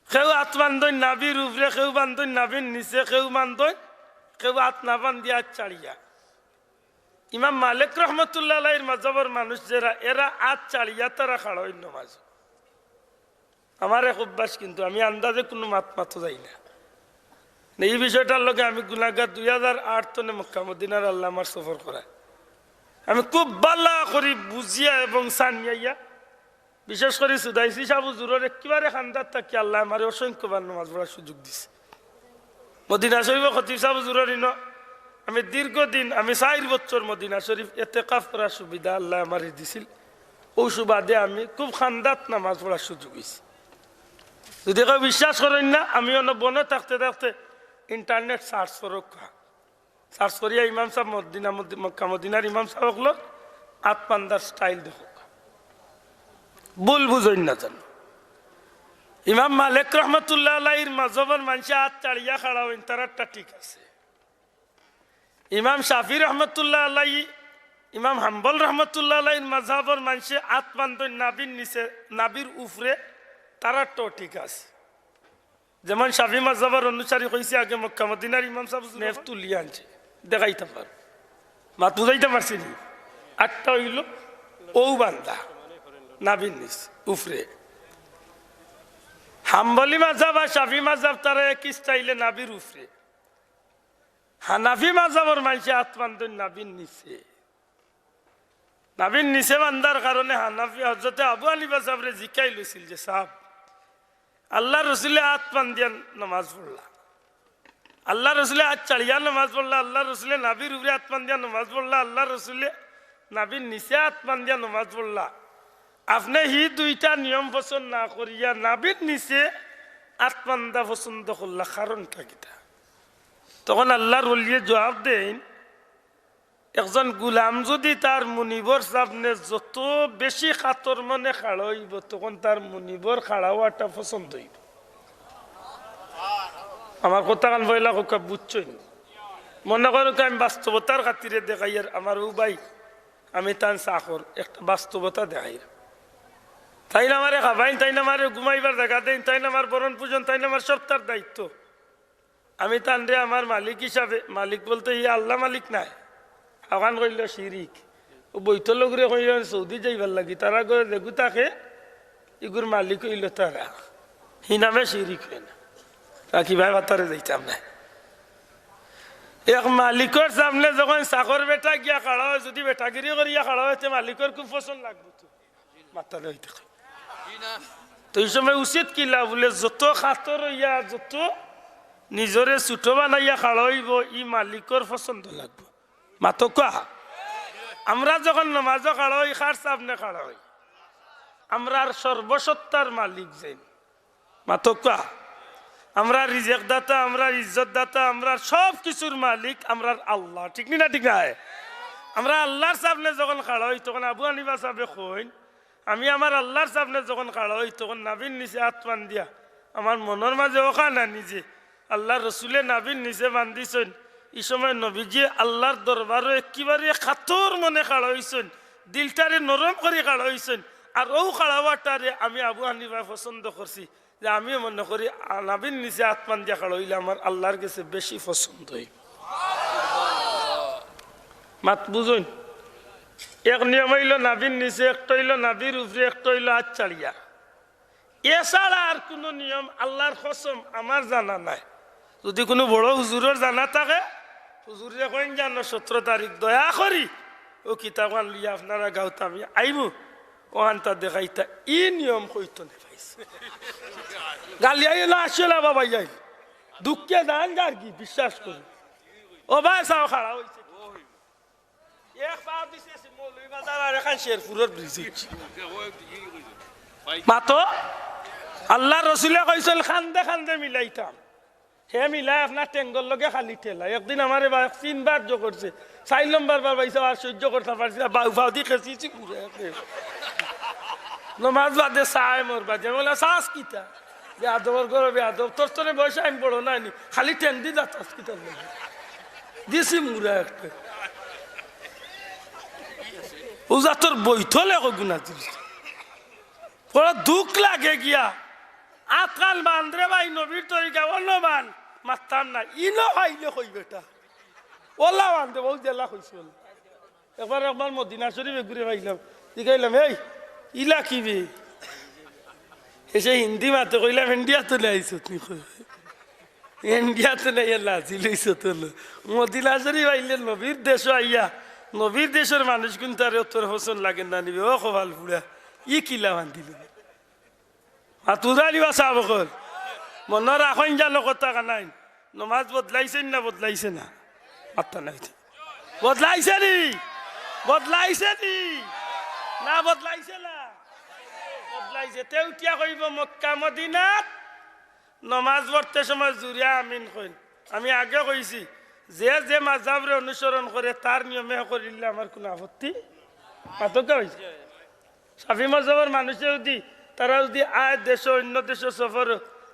কেউ হাত বান্ধন নাবির উপরে, কেউ বান্ধন নাবির নিচে, কেউ বান্ধন, কেউ হাত না বান্ধিয়া চাড়িয়া। ইমাম মালিক রহমতুল্লাহ আলাইহির মাযহাবর মানুষ যারা, এরা হাত চাড়িয়া তারা খাড়া হইল মাঝ। আমার এক অভ্যাস, কিন্তু আমি আন্দাজে কোনো মাতো যাই না। এই বিষয়টার লগে আমি গুনাহগার। 2008 তনে মক্কা মদিনার আল্লাহ আমার সফর করায়, আমি খুব বালা করি বুঝিয়া এবং সানিয়া, বিশেষ করে সুদাইসি সাবু জুরের একেবারে খান্দার থাকি আল্লাহ আমার অসংখ্যবার নামাজ পড়ার সুযোগ দিছে। মদিনা শরীফ খতিব সাবু জুরের আমি দীর্ঘদিন, আমি 4 বছর মদিনা শরীফ ইতিকাফ করার সুবিধা আল্লাহ আমার দিছিল। ও সুবাদে আমি খুব খান্দাত নামাজ পড়ার সুযোগ হয়েছে। যদি কেউ বিশ্বাস করেন না, আমি অন্য বনে থাকতে থাকতে ইন্টারনেট সার্চ করিয়া ইমাম সাহেব মক্কা মদিনার ইমাম সাহেব হলো আত্মান্দার স্টাইল দেখো, ভুল বুঝইন না জানো। ইমাম মালিক রহমতুল্লাহ আলাইহির মাযহাবের মানুষে হাত চাড়িয়া খাড়া হইন, তারাটা ঠিক আছে। ইমাম শাফি রহমতুল্লাহ আলাইহি, ইমাম হাম্বল রহমতুল্লাহ আলাইহির মাযহাবের মানুষে হাত বান্ধন নাবির নিচে, নাবির উপরে, তারাটাও ঠিক আছে। যেমন শাফি মাযহাবের অনুসারী হয়েছে আগে মক্কা মদিনার ইমাম সাহেব নেফ তুলিয়া আনছে, দেখাইতে পার মাত বুঝাইতে পারছি নি। আটটা হইল ও বান্দা নাভির নিচ উফরে। হাম্বলি মাযহাব আর শাফি মাযহাব তারা এক স্টাইলে নাভির উফরে। হানাফি মাযহাবের মানুষে হাত বান্ধন নাভির নিচে। নাভির নিচে বান্ধার কারণে হানাফি হযরতে আবু হানিফা সাহেবরে জিকাই লইছিল যে সাহেব আল্লাহ রসুলে হাত বান্ধিয়া নামাজ পড়লা, আল্লাহ রসুলে হাত চাড়িয়া নামাজ পড়লা, আল্লাহ রসুলে নাভির উপরে হাত বান্ধিয়া নামাজ পড়লা, আল্লাহ রসুলে নাভির নিচে হাত বান্ধিয়া নামাজ পড়লা, আপনি হি দুইটা নিয়ম পছন্দ না করিয়া নাভির নিচে হাত বান্ধা পছন্দ করলা, কারণটা কিটা? তখন আল্লাহর ওলিয়ে জবাব দেন, একজন গুলাম যদি তার মুনিবর সামনে যত বেশি খাতর মনে খাড়া হইব তখন তার মুনিবর খাড়া হওয়াটা পছন্দ হইব। আমার কথা কান বইলা কোকা বুঝছই, মনে করো আমি বাস্তবতার খাতিরে দেখাই আর আমার ও ভাই আমি তার চাকর একটা বাস্তবতা দেখাই, তাই না আমারে খাবাইন, তাই না আমারে ঘুমাইবার দেখা দেন, তাই না আমার বরণ পূজন, তাই না আমার সব তার দায়িত্ব। আমি তানরে আমার মালিক হিসাবে, মালিক বলতে ই আল্লাহ মালিক নাই, আহ্বান করিল শিরিক। ও বৈঠ লোকরে কইল সৌদি যাইবার লাগি, তারা করে দেখু তাকে ইগুর মালিক হইল তারা, হি নামে শিরিক হয় না। রাখি ভাই বাতারে যাইতাম না। এক মালিকর সামনে যখন চাকর বেটা গিয়া খাড়া হয়, যদি বেটাগিরি করিয়া খাড়া হয় মালিকর খুব পছন্দ লাগবে, তো মাতারে হইতে তো এই সময় উচিত কিলা বলে যত খাতর হইয়া যত নিজরে ছুটো বানাইয়া খাড়া হইব ই মালিকর পছন্দ লাগবে। মাতো কা আমরা যখন নামাজও খাড়া হই খার সামনে খাড়া হই, আমরা সর্বসত্তার মালিক যাই। মাতো কা আমরা রিজেক দাতা, আমরা ইজ্জত দাতা, আমরা সব কিছুর মালিক আমরা আল্লাহ, ঠিক না? ঠিক না? আমরা আল্লাহর সামনে যখন খাড়া হই তখন আবু হানিফা সাহেবে কইন, আমি আমার আল্লাহর সামনে যখন খাড়া হই তখন নাভির নিচে হাত বান্ধিয়া আমার মনের মাঝে ওখানা নিজে আল্লাহ রসুলে নাভির নিচে বান্ধিছেন। এই সময় নবীজি আল্লাহর দরবারও একেবারে খাতর মনে খাড়া হইছেন, দিলটারে নরম করে খাড়া হইছেন। আর ও খাড়াওয়াটারে আমি আবু হানিফা পছন্দ করছি, যে আমিও মনে করি নাভির নিচে হাত বান্ধিয়া খাড়া হইলে আমার আল্লাহর কাছে বেশি পছন্দ হই। মাত বুঝুন, এক নিয়ম হইল নাভির নিচে, একটা হইল নাভির উপরে, একটা হইল হাত চাড়িয়া। এছাড়া আর কোনো নিয়ম আল্লাহর কসম আমার জানা নাই। যদি কোনো বড় হুজুরের জানা থাকে, হুজুরে কইন জানো 17 তারিখ দয়া করি ও কিতাবান লিয়া আপনারা গাঁত আমি আইব ওখানটা দেখাইতা ই নিয়ম কইতো না পাইছে গালি আই না আসলে বাবা যাই দুঃখে দান যার কি বিশ্বাস করি ও ভাই সাও খাড়া হইছে এক পা দিছে মৌলভী বাজার আর এখান শেরপুরের ব্রিজে মাতো আল্লাহ রসুলে কইছিল খান্দে খান্দে মিলাইতাম, হে মিলাই আপনার টেঙ্গর লগে খালি ঠেলা। একদিন আমার 3 বার জো করছে, 4 নম্বর বার পাইছে আর সহ্য করতে পারছি না, বাউ দি খেয়েছি ঘুরে নমাজ বাদে চাই মোর বাদে বলে চাষ কিতা বেয়াদবর গরো বেয়াদব তোর তোরে বয়সে আমি বড় নাইনি খালি টেন দি যাতাস কিতার লগে দিছি মুরা একটা ওজা তোর বইথলে গুণা দিল বড় দুঃখ লাগে গিয়া আতকাল বান্ধরে ভাই নবীর তরিকা অন্য বান মারতাম না ইনো খাইলে কই বেটা ওলা বান্ধে বহু জেলা কইছে একবার মদিনা শরীফে ঘুরে পাইলাম জিগাইলাম এই ইলা কিবে এসে হিন্দি মাতে কইলাম ইন্ডিয়াতে লাইছো তুই ইন্ডিয়াতে নাই লাজি লইছ তো মদিনা শরীফ আইলে নবীর দেশ আইয়া নবীর দেশের মানুষ কিন্তু আর তোর হোসন লাগে না নিবে ও খোভাল ফুড়া ই কিলা বান্ধিল হাতুদালি বাসা বকল মনে রাখেন জানো কথা কানাই নমাজ বদলাইছেন না বদলাইছে না মাত্তা নাই বদলাইছে নি বদলাইছে নি না বদলাইছে না বদলাইছে তেও কিয়া কইব মক্কা মদিনাত নমাজ পড়তে সময় জুরিয়া আমিন কইন আমি আগে কইছি যে যে মাযহাবরে অনুসরণ করে তার নিয়মে করিলে আমার কোনো আপত্তি পাতকা হইছে শাফি মাযহাবের মানুষে যদি তারা যদি আয় দেশ অন্য দেশে সফর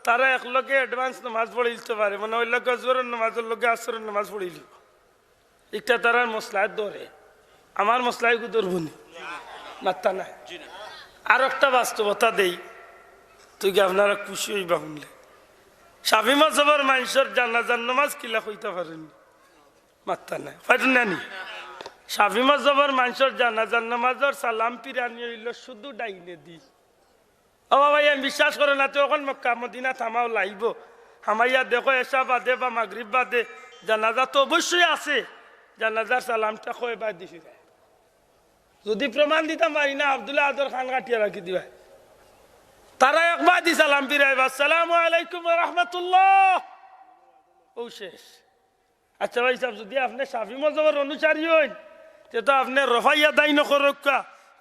তারা একলগে অ্যাডভান্স নামাজ পড়ে দিতে পারে মানে ওই লগে জোরের নামাজের লগে আসরের নামাজ পড়িল একটা তারার মশলায় ধরে আমার মশলায় ধরবনি মাত্তা নাই আর একটা বাস্তবতা দেই তুই কি আপনারা খুশি হইবা শুনলে শাফি মাযহাবের মানুষের জানাজার নামাজ কিলা হইতে পারেনি মাত্তা নাই পারেন না নি শাফি মজহবের মানুষের জানাজার নামাজের সালাম পিরানি হইল শুধু ডাইনে দি। ও বাবা আমি বিশ্বাস করে না, তখন মক্কা মদিনা থামাও লাইব হামাইয়া দেখো এসা বাদে বা মাগরিব বাদে জানাজা তো অবশ্যই আছে, জানাজার সালামটা কয়বার দিছি। যদি প্রমাণ দিতাম পারি না আব্দুল্লাহ আদর খান কাটিয়া রাখি দিবা। তারা একবার দি সালাম ফিরাইবা, আসসালামু আলাইকুম ওয়া রাহমাতুল্লাহ, ও শেষ। আচ্ছা ভাই সাহেব, যদি আপনি শাফি মজহবের অনুসারী হইন তো আপনি রফাইয়া দায়ী নকরক্কা,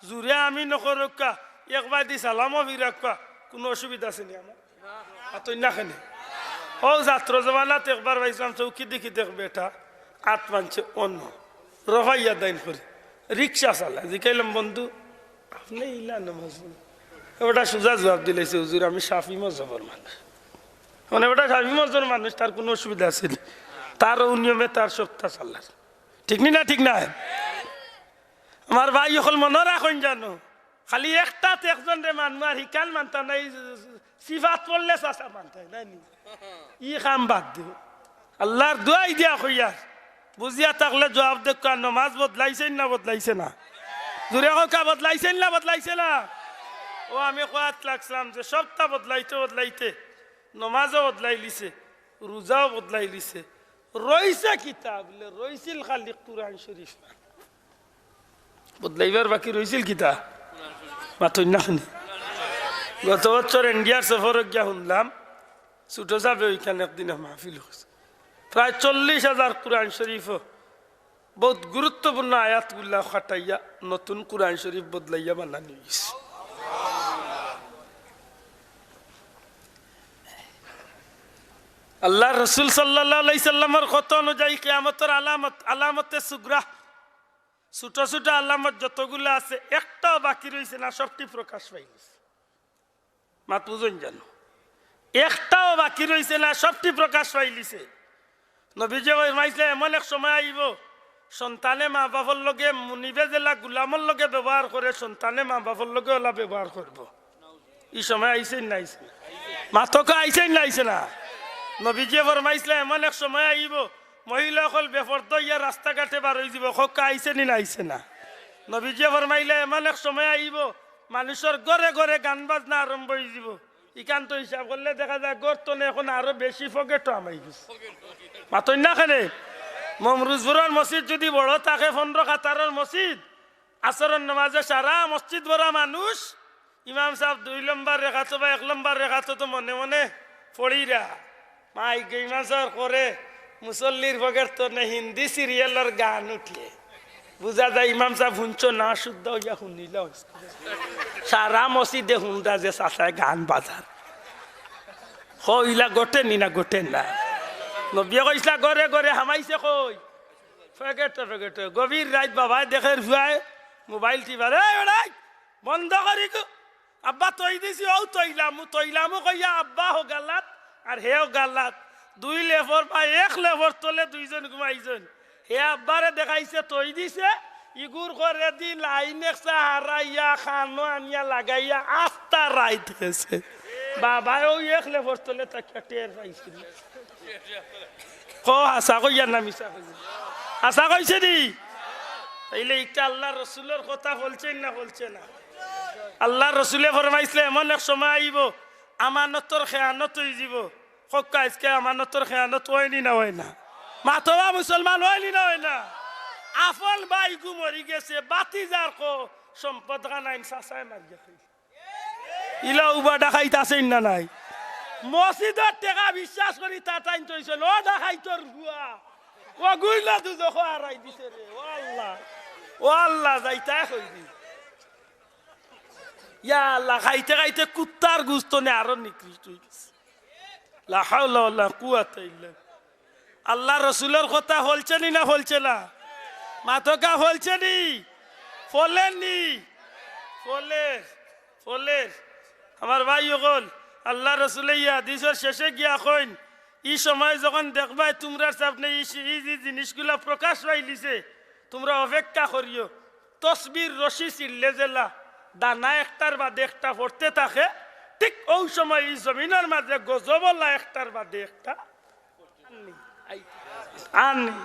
জুরে আমি নকরক্কা, একবার দি সালামও ফিরাক্কা, কোনো অসুবিধা আছে নি আমার? আতই না খানে ও যাত্র জমানাত একবার ভাইছিলাম চৌকি দেখি দেখবে এটা আত মানছে অন্য রফাইয়া দাইন করে রিক্সা চালা জিকাইলাম, বন্ধু আপনি ইলা নামাজ ওটা সোজা জবাব দিলাইছে, হুজুর আমি শাফি মজহবের মানুষ। মানে ওটা শাফি মজহবের মানুষ, তার কোনো অসুবিধা আছে না, তার নিয়মে তার সপ্তাহ চাল্লার, ঠিক নি না? ঠিক না? আমার ভাই সকল মনে রাখুন জানো, খালি একটা একজন রে মানবো আর হিকাল মানতাম না, সিফাত পড়লে চাষা মানতাম নাই নি, ই কাম বাদ দিও। আল্লাহর দোয়াই দিয়া কইয়ার বুঝিয়া থাকলে জবাব দেখ, নমাজ বদলাইছেন না বদলাইছে না? জোরে কা বদলাইছেন না বদলাইছে না? ও আমি কয়াত লাগছিলাম যে সবটা বদলাইতে বদলাইতে নমাজও বদলাই লিছে, রোজাও বদলাই লিছে, রইছে কিতাব রইছিল খালি কুরআন শরীফ না, বদলাইবার বাকি রইছিল কিতা মাথই না শুনি। গত বছর ইন্ডিয়ার সফরে গিয়া শুনলাম ছোট সাহেব ওইখানে একদিন মাহফিল হয়েছে, প্রায় 40,000 কুরআন শরীফ বহুত গুরুত্বপূর্ণ আয়াতগুলা খাটাইয়া নতুন কুরআন শরীফ বদলাইয়া বানানি হয়েছে। আল্লাহ রসুল সাল্লাল্লাহু আলাইহি সাল্লামের কথা অনুযায়ী কিয়ামতের আলামতে সুগরা, ছোট ছোট আলামত যতগুলো আছে একটাও বাকি রয়েছে না, সবটি প্রকাশ পাইছে। মাত বুঝুন জানো, একটাও বাকি রয়েছে না, সবটি প্রকাশ পাইলিছে। নবীজি ফরমাইছে এমন এক সময় আইব সন্তানে মা বাবার লগে মুনিবে জেলা গুলামর লগে ব্যবহার করে, সন্তানে মা বাবার লগে ওলা ব্যবহার করবো। এই সময় আইছে না? আইছে মাতকে আইছে না? আইছে না? নবীজি ফরমাইছে এমন এক সময় আইব মহিলাসকল বেপর্দা ইয়া রাস্তাঘাটে বার হয়ে যাব, খোকা আইছে নি? আইছে না? নবীজি ফরমাইলে এমন এক সময় আইব মানুষের ঘরে ঘরে গান বাজনা আরম্ভ হয়ে যাব। ইকান তো হিসাব করলে দেখা যায় গড় তো এখন আরো বেশি ফকেটও আমাই গেছে। মাতই না খানে মমরুজপুরের মসজিদ যদি বড় থাকে 15 কাতারের মসজিদ, আসরের নামাজে সারা মসজিদ ভরা মানুষ, ইমাম সাহেব 2 নম্বর রেখাতো বা 1 নম্বর রেখাতো তো মনে মনে পড়িরা মাই ইমাম সাহেব করে মুসল্লির ফকেট তো না হিন্দি সিরিয়ালের গান উঠিয়ে বুঝা যায় ইমাম সাহেব শুনছ না, শুদ্ধ হইয়া শুনিল সারা মসজিদে শুনতা যে চাচায় গান বাজার হইলা গোটে নি না গোটে না। নবিয়ে কইসলা ঘরে ঘরে হামাইছে কই ফেকেট গভীর রাত বাবাই দেখে ভুয়াই মোবাইল টিপার বন্ধ করি আব্বা তৈ দিছি ও তৈলামো কইয়া আব্বা হো গালাত আর হেও গালাত 2 লেভর বা 1 লেভর তলে 2 জন ঘুমাইছেন। হে আব্বারে দেখাইছে তৈ দিছে, ইগুর করে দি লাইন একসা হারাইয়া খানো আনিয়া লাগাইয়া আস্তা রাইত গেছে। বাবাই ও 1 লেভর তলে তাকে টের পাইছিল। হাসা কইয়া না মিশা কইয়া হাসা কইছে নি? তাইলে এটা আল্লাহ রসুলের কথা বলছেন না বলছে না? আল্লাহ রসুলে ফরমাইছে এমন এক সময় আইব আমানতর খেয়ানত হয়ে যাব। খোকা আজকে আমানতর খেয়ানত হয়নি না হয় না? মাথবা মুসলমান হয়নি না হয় না? আফল ভাই গুমরি গেছে বাতি যার কো সম্পদ গানাইন চাচায় মারিয়া খাই ইলা উবা ডাকাইত আছেন না নাই? মসজিদের টেকা বিশ্বাস করি তা টাইম তৈছেন ও দেখাই তোর ভুয়া ও গুইলা দুজো হারাই দিছে রে। ও আল্লাহ যাইতা কইবি ইয়া আল্লাহ, খাইতে খাইতে কুত্তার গুস্ত নে আরো নিকৃষ্ট হয়ে গেছে। লা হাওলা ওয়ালা কুওয়াতা ইল্লা আল্লাহ রসুলের কথা বলছে নি না বলছে না? মাথকা বলছে নি? ফলেননি? ফলের আমার ভাই হল আল্লাহ রসুল হাদিসের শেষে গিয়া কইন এই সময় যখন দেখবাই তোমরা সামনে এই জিনিসগুলা প্রকাশ পাইলিছে তোমরা অপেক্ষা করিও। তসবির রশি ছিড়লে জেলা দানা একটার বাদে একটা পড়তে থাকে, ঠিক ওই সময় এই জমিনের মাঝে গজবলা একটার বাদে একটা আননি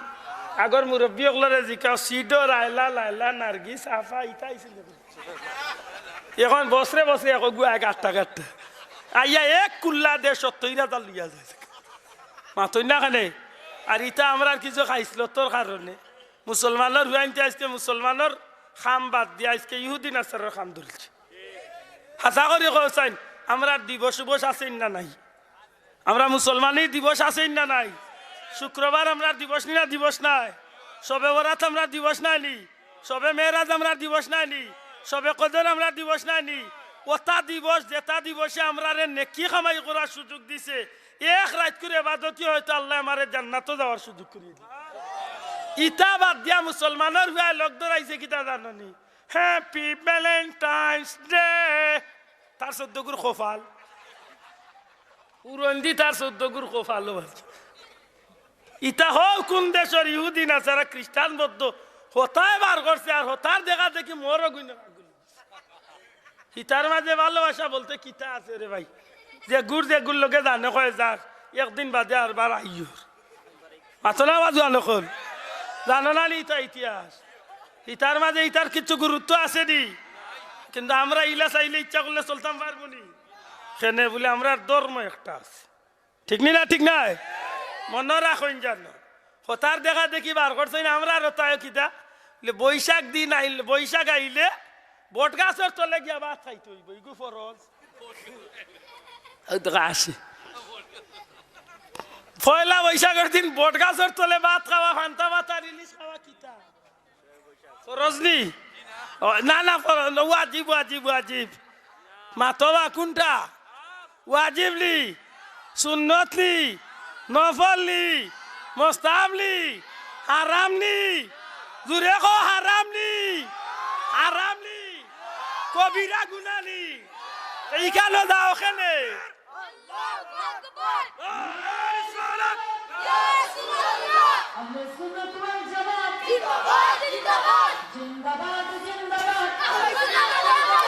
আগর মুরব্বী ওগুলোরে জিকাও সিডো রায়লা লাইলা নার্গিস আফা ইতা আইছিল এখন বছরে বছরে এক গুয়া গাট্টা গাট্টা আইয়া এক কুল্লা দে 70,000 লিয়া যায় মাতই না খানে আর ইটা আমরা কিছু খাইছিল তোর কারণে মুসলমানের হুয়াইতে আজকে মুসলমানের খাম বাদ দিয়ে আজকে ইহুদি নাসারের খাম ধরছে হাসা করে কইছেন আমরা দিবস আছে না নাই আমরা মুসলমানের দিবস আছে না নাই শুক্রবার আমরা দিবস না দিবস নাই সবে বরাত আমরা দিবস নাইনি সবে মেরাজ আমরা দিবস নাইনি সবে কদর আমরা দিবস নাইনি ওটা দিবস যেটা দিবসে আমরা নেকি কামাই করার সুযোগ দিছে এক রাত করে ইবাদতই হয়তো আল্লাহ আমারে জান্নাতে যাওয়ার সুযোগ করে দিল ইটা বাদ দিয়া মুসলমানের হুয়া লোক ধরাইছে কিতা জাননি হ্যাপি ভ্যালেন্টাইন্স ডে তার 14 গুর খোফাল উরন্দি তার 14 গুর খোফাল ইটা হোক কোন দেশের ইহুদি না যারা খ্রিস্টান বৌদ্ধ হতায় বার করছে আর হতার দেখা দেখি মোরও গুণ হিতার মাঝে ভালোবাসা বলতে কিতা আছে রে ভাই যে গুড় লোকে জানে কয় যার একদিন বাদে আর বার আইয়ুর মাথনা বাজু আনকল জানো না ইতা ইতিহাস ইতার মাঝে ইতার কিছু গুরুত্ব আছে নি কিন্তু আমরা ইলা চাইলে ইচ্ছা করলে চলতাম পারবো নি কেনে বলে আমরা ধর্ম একটা আছে ঠিক নি না ঠিক নাই মনে রাখুন জানো হতার দেখা দেখি বার করছে না আমরা আর তাই কিতা বৈশাখ দিন আইলে বৈশাখ আইলে বট গাছের তলে গিয়া ভাত খাইতে হইব ইগু ফরজ আসে পয়লা বৈশাখের দিন বট গাছের তলে ভাত খাওয়া ফান্তা ভাত আর ইলিশ খাওয়া কিতা ফরজ নি না না ওয়াজিব ওয়াজিব ওয়াজিব মাতবা কোনটা ওয়াজিব লি সুন্নত লি নফল লি মুস্তাহাব লি হারাম লি জুরে কো হারাম লি হারাম লি কবিরা গুনাহ লি এইখানে দাও ওখানে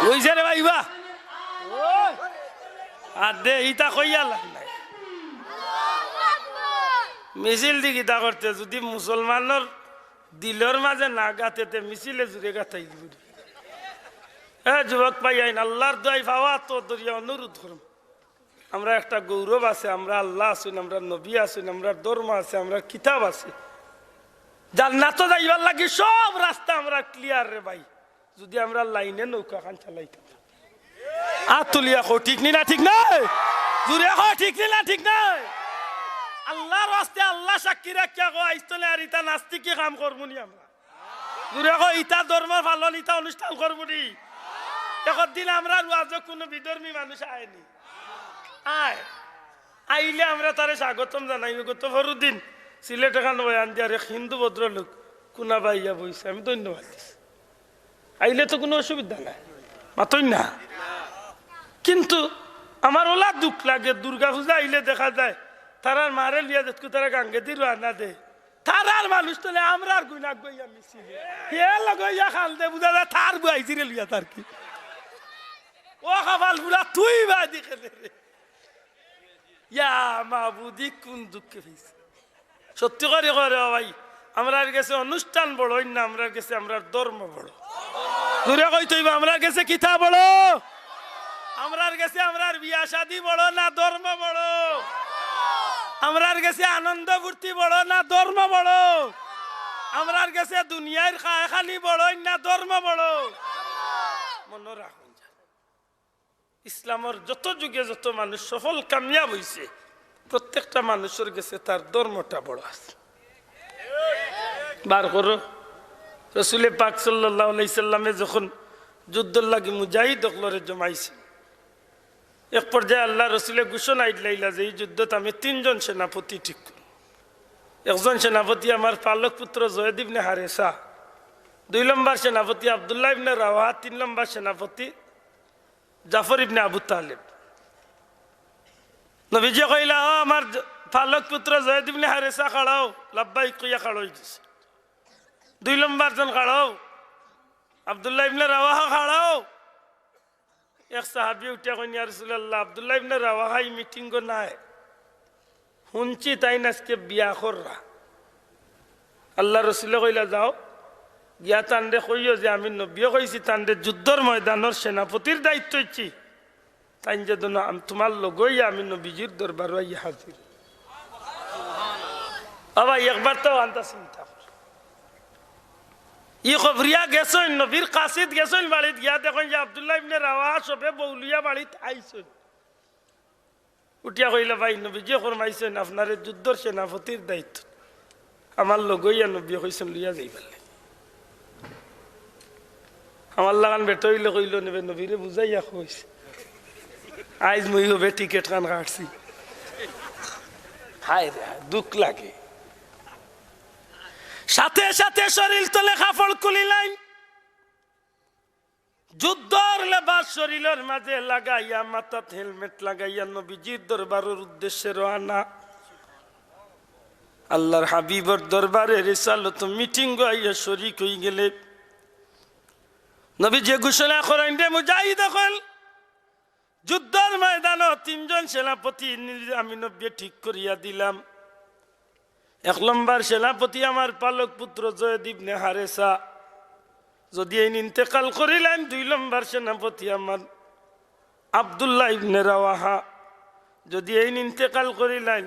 ওই যে রে ভাই বা আর দে ইটা কইয়া লাগ নাই মিছিল দি গীতা করতে যদি মুসলমানের দিলের মাঝে না গাতে মিছিলে জুড়ে গাতাই দিব যুবক পাই আইন আল্লাহর দোয়াই পাওয়া তো দরিয়া অনুরোধ করুন আমরা একটা গৌরব আছে আমরা আল্লাহ আসুন আমরা নবী আসুন আমরা ধর্ম আছে আমরা কিতাব আছে জান্নাত যাইবার লাগি সব রাস্তা আমরা ক্লিয়ার রে ভাই যদি আমরা লাইনে নৌকা খান চালাইতাম আর তুলিয়া কো ঠিক নি না ঠিক নাই জুড়ে কো ঠিক নি না ঠিক নাই আল্লাহর রাস্তে আল্লাহ সাক্ষী রাখিয়া কো আইস্তলে আর ইতা নাস্তিকি কাম করবনি আমরা জুড়ে কো ইতা ধর্মের পালন ইতা অনুষ্ঠান করবনি একদিন আমরা ওয়াজে কোনো বিধর্মী মানুষ আয়নি আয় আইলে আমরা তারে স্বাগতম জানাই গত ফরুদ্দিন সিলেট এখান বয়ান দিয়ে এক হিন্দু ভদ্রলোক কোনা বাইয়া বইছে আমি ধন্যবাদ দিচ্ছি আইলে তো কোনো অসুবিধা নাই মাতই না কিন্তু আমার ওলা দুঃখ লাগে দুর্গা পূজা আইলে দেখা যায় তারার মারে লিয়া দেখো তারা গাঙ্গে দি রান্না দে তারার মানুষ তো আমরা আর গুনা গইয়া মিছিল হে লগইয়া খাল দে বুঝা যায় তার বুয়াইছি রে লিয়া তার কি ও খাবাল বুলা তুই বাদি খেলে রে ইয়া মাবুদি কোন দুঃখে ফেস সত্যি করে করে ভাই আমরা গেছে অনুষ্ঠান বড় না আমরা গেছে আমরা ধর্ম বড় দূরে কই তুই আমরা গেছে কিতা বড় আমরা গেছে আমরা বিয়া শাদী বড় না ধর্ম বড় আমরা গেছে আনন্দ ফুর্তি বড় না ধর্ম বড় আমরা গেছে দুনিয়ার খানি বড় না ধর্ম বড় মনে রাখুন ইসলামের যত যুগে যত মানুষ সফল কামিয়াব হইছে প্রত্যেকটা মানুষের গেছে তার ধর্মটা বড় আছে বার করো রাসূল পাক সাল্লাল্লাহু আলাইহি সাল্লামে যখন যুদ্ধের লাগি মুজাহিদ হকলরে জমাইছে এক পর্যায়ে আল্লাহ রাসূলে ঘোষণা দিলাইলা যে এই যুদ্ধত আমি তিনজন সেনাপতি ঠিক করব একজন সেনাপতি আমার পালক পুত্র জয়েদ ইবনে হারেসা দুই নম্বর সেনাপতি আব্দুল্লাহ ইবনে রাওয়াহা তিন নম্বর সেনাপতি জাফর ইবনে আবু তালেব নবীজি কইলা আমার পালক পুত্র জয়েদ ইবনে হারেসা খাড়াও লাব্বাইক কইয়া খাড়াই দিছে দুই নম্বর জন খাড়াও আব্দুল্লাহ ইবনে রাওয়াহা খাড়াও এক সাহাবী উঠে কইন ইয়া রাসূলুল্লাহ আব্দুল্লাহ ইবনে রাওয়াহা মিটিং গো নাই শুনছি তাই আজকে বিয়া কররা আল্লাহ রসুলে কইলা যাও গিয়া তান্ডে কইও যে আমি নবীও কইছি তান্ডে যুদ্ধর ময়দানের সেনাপতির দায়িত্ব ইচ্ছি তাই যে তোমার লগই আমি নবীজির দরবার হাজির আবার একবার তো আনতা চিন্তা ই খবরিয়া গেছেন নবীর কাশিদ গেছেন বাড়িত গিয়া দেখেন যে আব্দুল্লাহ ইবনে রাওয়া সবে বৌলিয়া বাড়িত আইছেন উঠিয়া কইলা ভাই নবীজি ফরমাইছেন আপনার যুদ্ধর সেনাপতির দায়িত্ব আমার লগইয়া নবী কইছেন লইয়া যাইবার আমার লাগান বেটা হইলে কইল নেবে নবীরে বুঝাইয়া কইছে আইজ মই হবে টিকেট খান কাটছি হায় রে দুঃখ লাগে সাথে সাথে শরীর তলে কাপড় খুলিলাই যুদ্ধর লেবাস শরীরের মাঝে লাগাইয়া মাথাত হেলমেট লাগাইয়া নবীজির দরবারের উদ্দেশ্যে রওনা আল্লাহর হাবিবর দরবারে রিসালত মিটিং গাইয়া শরীক হই গেলে নবী যে ঘোষণা করেন রে মুজাহিদ হল যুদ্ধের ময়দানে তিনজন সেনাপতি আমি নবী ঠিক করিয়া দিলাম এক নম্বর সেনাপতি আমার পালক পুত্র জয়দ ইবনে হারেসা যদি এই ইন্তেকাল করিলেন দুই নম্বর সেনাপতি আমার আব্দুল্লাহ ইবনে রাওয়াহা যদি এই ইন্তেকাল করিলেন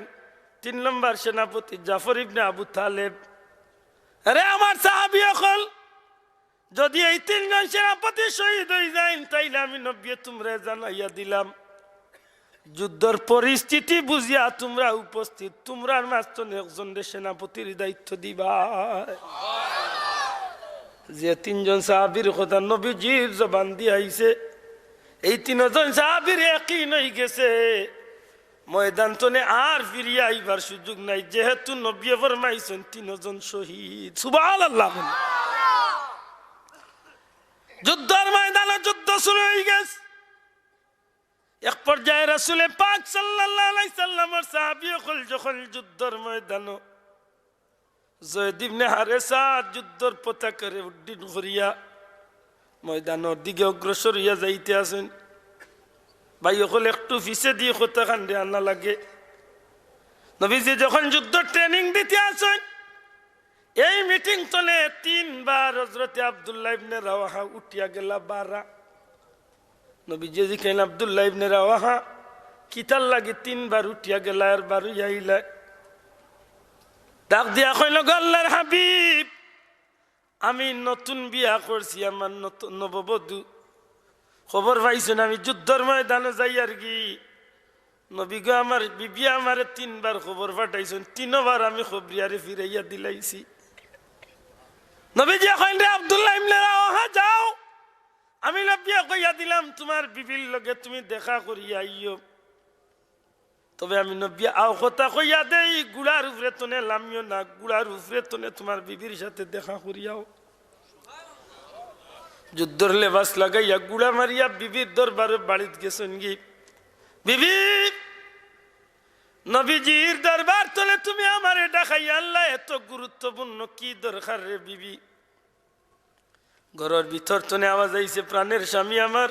তিন নম্বর সেনাপতি জাফর ইবনে আবু তালেব আরে আমার সাহাবী হল যদি এই তিনজন সেনাপতি শহীদ হয়ে যায় তাইলে আমি নবী তোমরা জানাইয়া দিলাম যুদ্ধর পরিস্থিতি বুঝিয়া তোমরা উপস্থিত তোমরা মাঝখানে একজন সেনাপতির দায়িত্ব দিবা যে তিনজন সাহাবীর কথা নবীজির জবান দিয়ে আইছে এই তিনজন সাহাবীর ইয়াকিন হয়ে গেছে ময়দান তনে আর ফিরিয়া আইবার সুযোগ নাই যেহেতু নবী ফরমাইছেন তিনজন শহীদ সুবহানাল্লাহ যুদ্ধের ময়দানে যুদ্ধ শুরু হয়ে গেছে এক পর্যায়ে রাসূল পাক সাল্লাল্লাহু আলাইহি সাল্লামের সাহাবী হল যখন যুদ্ধের ময়দানে জয়দ ইবনে হারেসা যুদ্ধের পতাকারে উড্ডীন করিয়া ময়দানের দিকে অগ্রসর হইয়া যাইতে আছেন ভাই হল একটু পিছে দিয়ে কথা কান্দে আনা লাগে নবীজি যখন যুদ্ধ ট্রেনিং দিতে আসেন এই মিটিং তলে তিনবার হযরতে আব্দুল্লাহ ইবনে রাওয়াহা উঠিয়া গেলা বারা নবীজি জিকেন আব্দুল্লাহ ইবনে রাওয়াহা কিতার লাগে তিনবার উঠিয়া গেলা আর বারু আইলা ডাক দিয়া কইল আল্লাহর হাবিব আমি নতুন বিয়া করছি আমার নতুন নববধূ খবর পাইছেন আমি যুদ্ধের ময়দানে যাই আর কি নবী গো আমার বিবি আমারে তিনবার খবর পাঠাইছেন তিনবার আমি খবরিয়ারে ফিরাইয়া দিলাইছি নবীজি কইলেন রে আব্দুল্লাহ ইবনে রাওয়াহা যাও আমি নবী কইয়া দিলাম তোমার বিবির লগে তুমি দেখা করিয়া আইও তবে আমি নবী আও কথা কইয়া দেই গুড়ার উপরে তনে লামিও না গুড়ার উপরে তনে তোমার বিবির সাথে দেখা করিয়াও যুদ্ধর লেবাস লাগাইয়া গুড়া মারিয়া বিবির দরবারে বাড়িত গেছেন গি বিবি নবীজির দরবার তলে তুমি আমারে ডাকাইয়া আল্লাহ এত গুরুত্বপূর্ণ কি দরকার রে বিবি ঘরের ভিতর তনে আওয়াজ আইছে প্রাণের স্বামী আমার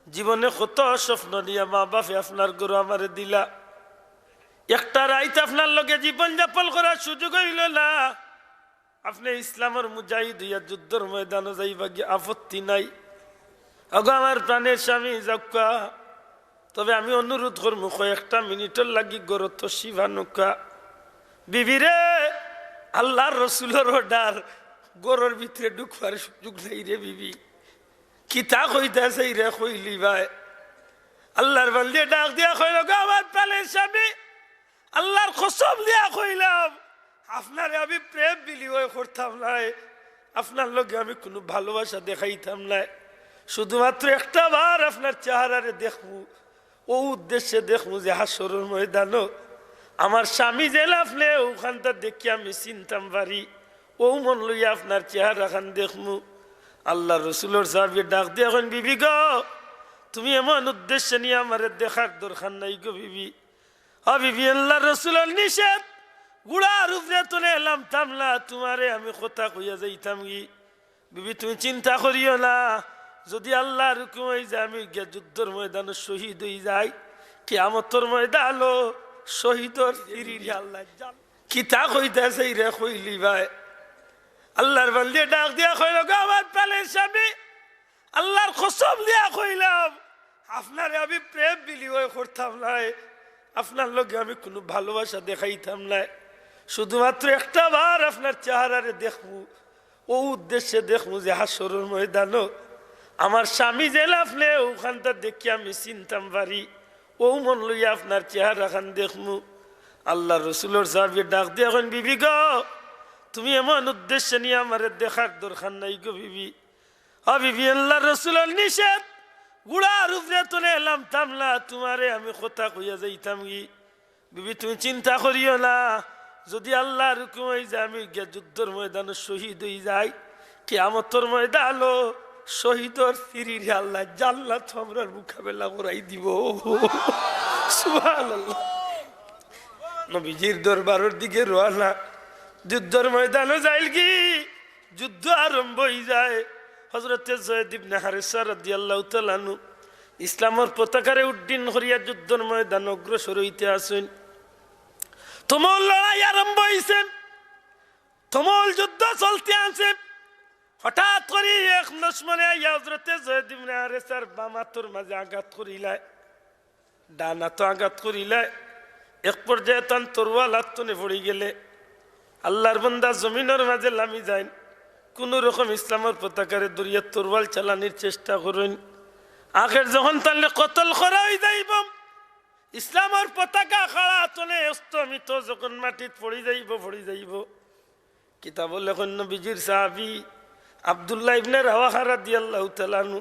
জীবনে কত স্বপ্ন নিয়া মা বাপে আপনার গরু আমারে দিলা একটা রাইত আপনার লগে জীবন যাপন করার সুযোগ হইল না আপনি ইসলামের মুজাহিদ হইয়া যুদ্ধের ময়দানে যাইবা গিয়ে আপত্তি নাই আগো আমার প্রাণের স্বামী যাক্কা তবে আমি অনুরোধ করবো কয়েকটা মিনিটের লাগি গরু তো শিবানুকা বিবিরে আল্লাহর রসুলের অর্ডার গরুর ভিতরে ঢুকবার সুযোগ নাই রে বিবি কিতা কইতাছে রে কইলি ভাই আল্লাহর বান্দে ডাক দিয়া কইল গো আমার প্রাণের স্বামী আল্লাহর কসম দিয়া কইলাম আপনার আমি প্রেম বিলিময় করতাম না আপনার লগে আমি কোনো ভালোবাসা দেখাইতাম না শুধুমাত্র একটা বার আপনার চেহারারে দেখবো ও উদ্দেশ্যে দেখবো যে হাসরের ময়দানও আমার স্বামী যে লাফলে ওখানটা দেখি আমি চিনতাম পারি ও মন লইয়া আপনার চেহারা খান দেখবো আল্লাহ রসুলের সাহাবী ডাক দিয়ে এখন বিবি গো তুমি এমন উদ্দেশ্যে নিয়ে আমার দেখার দরকার নাই গো বিবি বিবি আল্লাহ রসুলের নিষেধ গুড়ার উপরে তোলে এলাম থামলা তোমারে আমি কথা কইয়া যাইতাম গি বিবি তুমি চিন্তা করিও না যদি আল্লাহর হুকুম হয়ে যায় আমি গিয়া যুদ্ধের ময়দানে শহীদ হয়ে যাই কিয়ামতের ময়দান শহীদর আল্লাহ জান কিতা কইতাছে রে কইলি ভাই আল্লাহর বান্দে ডাক দিয়া কইল গো আমার প্রাণের স্বামী আল্লাহর কসম দিয়া কইলাম আপনার আমি প্রেম বিনিময় করতাম না, আপনার লগে আমি কোনো ভালোবাসা দেখাইতাম না, শুধুমাত্র একটা বার আপনার চেহারারে দেখবো, ও উদ্দেশ্যে দেখবো যে হাসরের ময়দানও আমার স্বামী যে লাফলে ওখানটা দেখি আমি চিনতাম পারি, ও মন লইয়া আপনার চেহারা খান দেখবো। আল্লাহ রসুলের সাহাবী ডাক দিয়ে এখন বিবি গো তুমি এমন উদ্দেশ্য নিয়ে আমার দেখার দরকার নাই গো বিবি। বিবি আল্লাহ রসুলের নিষেধ গুড়ার উপরে তোলে এলাম থামলা তোমারে আমি কথা কইয়া যাইতাম কি। বিবি তুমি চিন্তা করিও না, যদি আল্লাহর হুকুম হয়ে যায় আমি গিয়া যুদ্ধের ময়দানে শহীদ হয়ে যাই, কিয়ামতের ময়দান শহীদর সিঁড়ি আল্লাহ জান্নাত আমরার মোকাবেলা করাই দিব। সুবহানাল্লাহ। নবীজির দরবারের দিকে রওনা, যুদ্ধের ময়দানে যাইল কি যুদ্ধ আরম্ভ হয়ে যায়। হযরতে যায়েদ ইবনে হারেসা রাদিয়াল্লাহু তাআলা আনহু ইসলামের পতাকারে উড্ডীন করিয়া যুদ্ধের ময়দানে অগ্রসর হইতে আসেন। তুমুল লড়াই আরম্ভ হইছে, তুমুল যুদ্ধ চলতে আছে। হঠাৎ করে এক দুশমনে আইয়া হযরতে যায়েদ ইবনে হারেসার বাম হাতের মাঝে আঘাত করিলায়, ডান হাতে আঘাত করিলায়। এক পর্যায়ে তান তরোয়াল হাতনে পড়ে গেলে আল্লাহর বান্দা জমিনের মাঝে লামি যায়, কোন রকম ইসলামের পতাকারে দরিয়া তরোয়াল চালানির চেষ্টা করেন। আখের যখন তাহলে কতল করা হয়ে যাইব, ইসলামের পতাকা খাড়া তলে অস্তমিত যখন মাটিত পড়ে যাইব, কিতাব লেখন নবীজির সাহাবী আব্দুল্লাহ ইবনে রাওয়াহা রাদিয়াল্লাহু তাআলা আনহু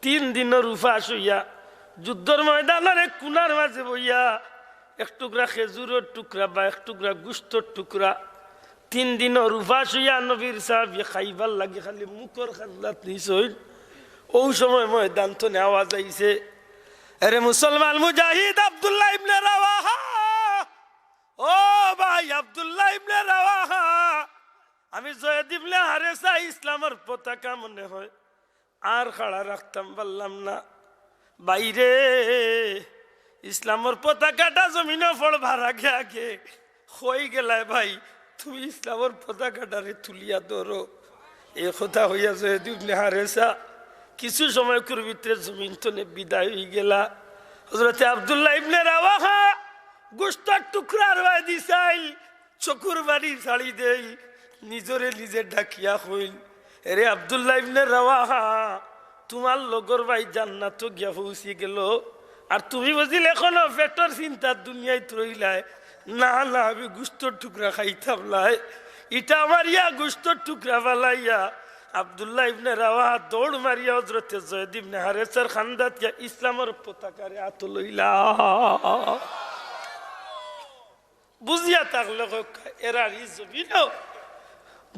3 দিনের উপাস হইয়া যুদ্ধের ময়দানের এক কোণার মাঝে বইয়া এক টুকরা খেজুরের টুকরা বা এক টুকরা গুস্তর টুকরা 3 দিনের উপাস হইয়া নবীর সাহাবী খাইবার লাগে খালি মুখর খাজলাত নিছইল। ওই সময় ময়দান তো আওয়াজ আইছে, আরে মুসলমান মুজাহিদ আব্দুল্লাহ ইবনে রাওয়াহা, ও ভাই আব্দুল্লাহ ইবনে রাওয়াহা, আমি যায়েদ ইবনে হারেসা ইসলামের পতাকা মনে হয় আর খাড়া রাখতাম পারলাম না, বাইরে ইসলামের পতাকাটা জমিনে পড়বার আগে আগে হয়ে গেলায় ভাই তুমি ইসলামের পতাকাটারে তুলিয়া ধরো। এ কথা হইয়া যায়েদ ইবনে হারেসা কিছু সময় ভিতরে জমিন তনে বিদায় হয়ে গেলা। হযরতে আব্দুল্লাহ ইবনে রাওয়াহা গোশতের টুকরার বাই দিছাইল, চকুর বাড়ি ছাড়ি দেই, নিজরে নিজে ডাকিয়া হইল, এরে আব্দুল্লাহ ইবনে রাওয়াহা তোমার লগর ভাই জান্নাত গিয়া পৌঁছে গেল, আর তুমি বুঝিল এখনো পেটর চিন্তা দুনিয়ায় রইলায়। না না আমি গোশতের টুকরা খাইতাম লাই, এটা আমার ইয়া গোশতের টুকরা বালাইয়া আব্দুল্লাহ ইবনে রাওয়াহা দৌড় মারিয়া হযরতে যায়েদ ইবনে হারেসার খান্দাত গিয়া ইসলামের পতাকারে হাত লইলা। বুঝিয়া থাকলে এরা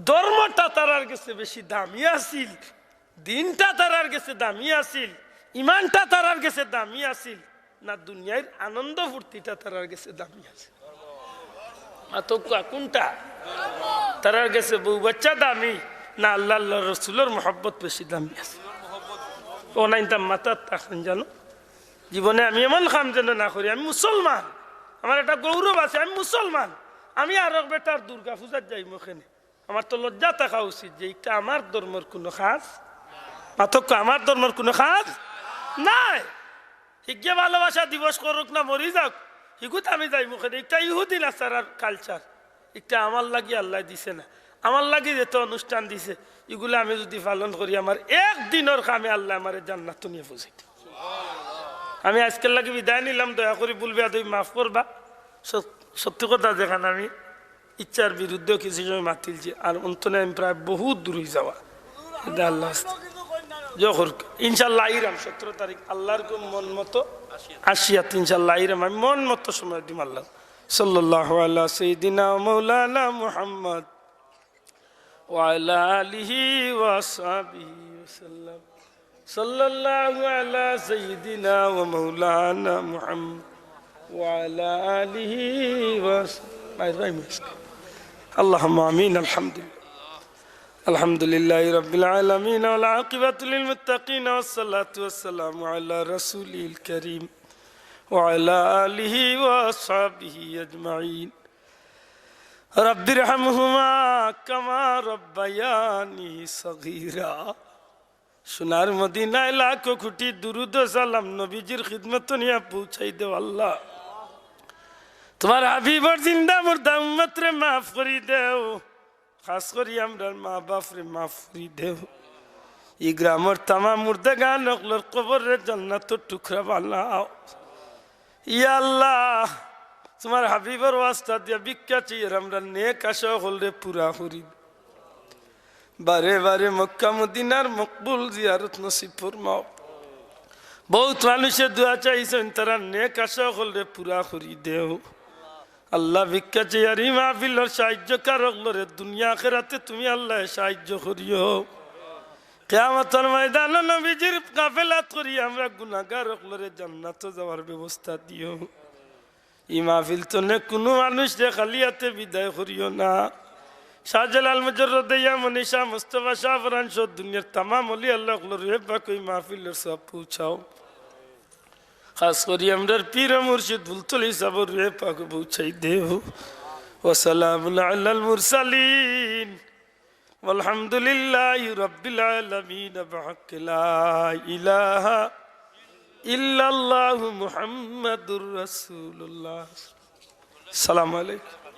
ধর্মটা তারার কাছে বেশি দামি আছিল, দিনটা তারার কাছে দামি আছিল, ইমানটা তারার কাছে দামি আছিল না দুনিয়ার আনন্দ ফুর্তিটা তারার কাছে দামি আছে। কোনটা তারার কাছে? বউ বাচ্চা দামি না আল্লাহ আল্লাহ রসুলের মোহাব্বত বেশি দামি আছে? ও নাই তার মাথার থাকেন জানো, জীবনে আমি এমন কাম যেন না করি, আমি মুসলমান, আমার একটা গৌরব আছে, আমি মুসলমান, আমি আর বেটার দুর্গা পূজার যাই ওখানে, আমার তো লজ্জা থাকা উচিত যে এটা আমার ধর্মের কোনো খাস পার্থক্য, আমার ধর্মের কোনো খাস নাই। শিখিয়ে ভালোবাসা দিবস করুক না মরি যাক, শিখুত আমি যাই মুখে, এটা ইহুদি নাসারার কালচার, এটা আমার লাগি আল্লাহ দিছে না, আমার লাগি যেত অনুষ্ঠান দিছে এগুলো আমি যদি পালন করি আমার একদিনের কামে আল্লাহ আমার জান্নাত নিয়ে বুঝাই। আমি আজকের লাগে বিদায় নিলাম, দয়া করে বলবে তুমি মাফ করবা। সত্যি কথা যেখানে আমি ইচ্ছার বিরুদ্ধেও কিছু সময় মাতিলছি, আর অন্তনে আমি প্রায় বহুত দূর হয়ে যাওয়া আল্লাহ যখন ইনশাল্লাহ আইরাম 17 তারিখ আল্লাহর মন মতো আসিয়াত ইনশাল্লাহ আইরাম আমি মন মতো সময় দিম। আল্লাহ সাল্লাল্লাহু আলা সাইয়্যিদিনা মাওলানা মুহাম্মদ ওয়া আলা আলিহি ওয়া আসহাবিহি ওয়াসাল্লাম। সাল্লাল্লাহু আলা সাইয়্যিদিনা ওয়া মাওলানা মুহাম্মদ ওয়া আলা আলিহি ওয়া আসহাবিহি। اللهم آمين. الحمد لله رب العالمين والعاقبة للمتقين والصلاة والسلام على رسوله الكريم وعلى آله وأصحابه أجمعين. রব্বিরহামহুমা কামা রব্বায়ানি সগীরা। সোনার মদিনায় লাখো কোটি দুরুদ ও সালাম নবীজির খিদমত নিয়ে পৌঁছাই দেও আল্লাহ। তোমার হাবিবর জিন্দা মুর্দা উম্মত রে মাফ করি দেও, খাস করি আমরার মা বাপ রে মাফ করি দেও। এই গ্রামের তামাম মুর্দা গান অকলর কবর রে জান্নাতের টুকরা বানাও ইয়া আল্লাহ। তোমার হাবিবর ওয়াস্তা দিয়া ভিক্ষা চাই আমরা নেক আশা হলরে পুরা করি। বারে বারে মক্কা মদিনার মকবুল জিয়ারত নসিব ফরমাও। বহুত মানুষের দোয়া চাইছেন, তারা নেক আশা হলরে পুরা করি দেও আল্লাহ। ভিক্ষা চাই আর মাহফিলর সাহায্য কারকলরে দুনিয়া আখিরাতে তুমি আল্লাহ সাহায্য করিও। কিয়ামতের ময়দানে নবীজির কাফেলাত করি আমরা গুনাহগার হলরে জান্নাত যাওয়ার ব্যবস্থা দিও। ই মাহফিল তো নে কোনো মানুষ রে খালি হাতে বিদায় করিও না। শাহজালাল মুজররদিয়া মনীষা মুস্তাফা শাহ ফরান সহ দুনিয়ার তামাম ওলি আল্লাহ রে পাক ওই মাহফিলের সব পৌঁছাও। খাস করি আমরার পীর মুর্শিদ বুলতুল সাবর রে পাক পৌঁছাই দেও। ওয়া সালামুন আলাল মুরসালিন ওয়ালহামদুলিল্লাহি রাব্বিল আলামিন। বিহাক্কি লা ইলাহা ইল্লাল্লাহু মুহাম্মাদুর রাসূলুল্লাহ। আসসালামু আলাইকুম।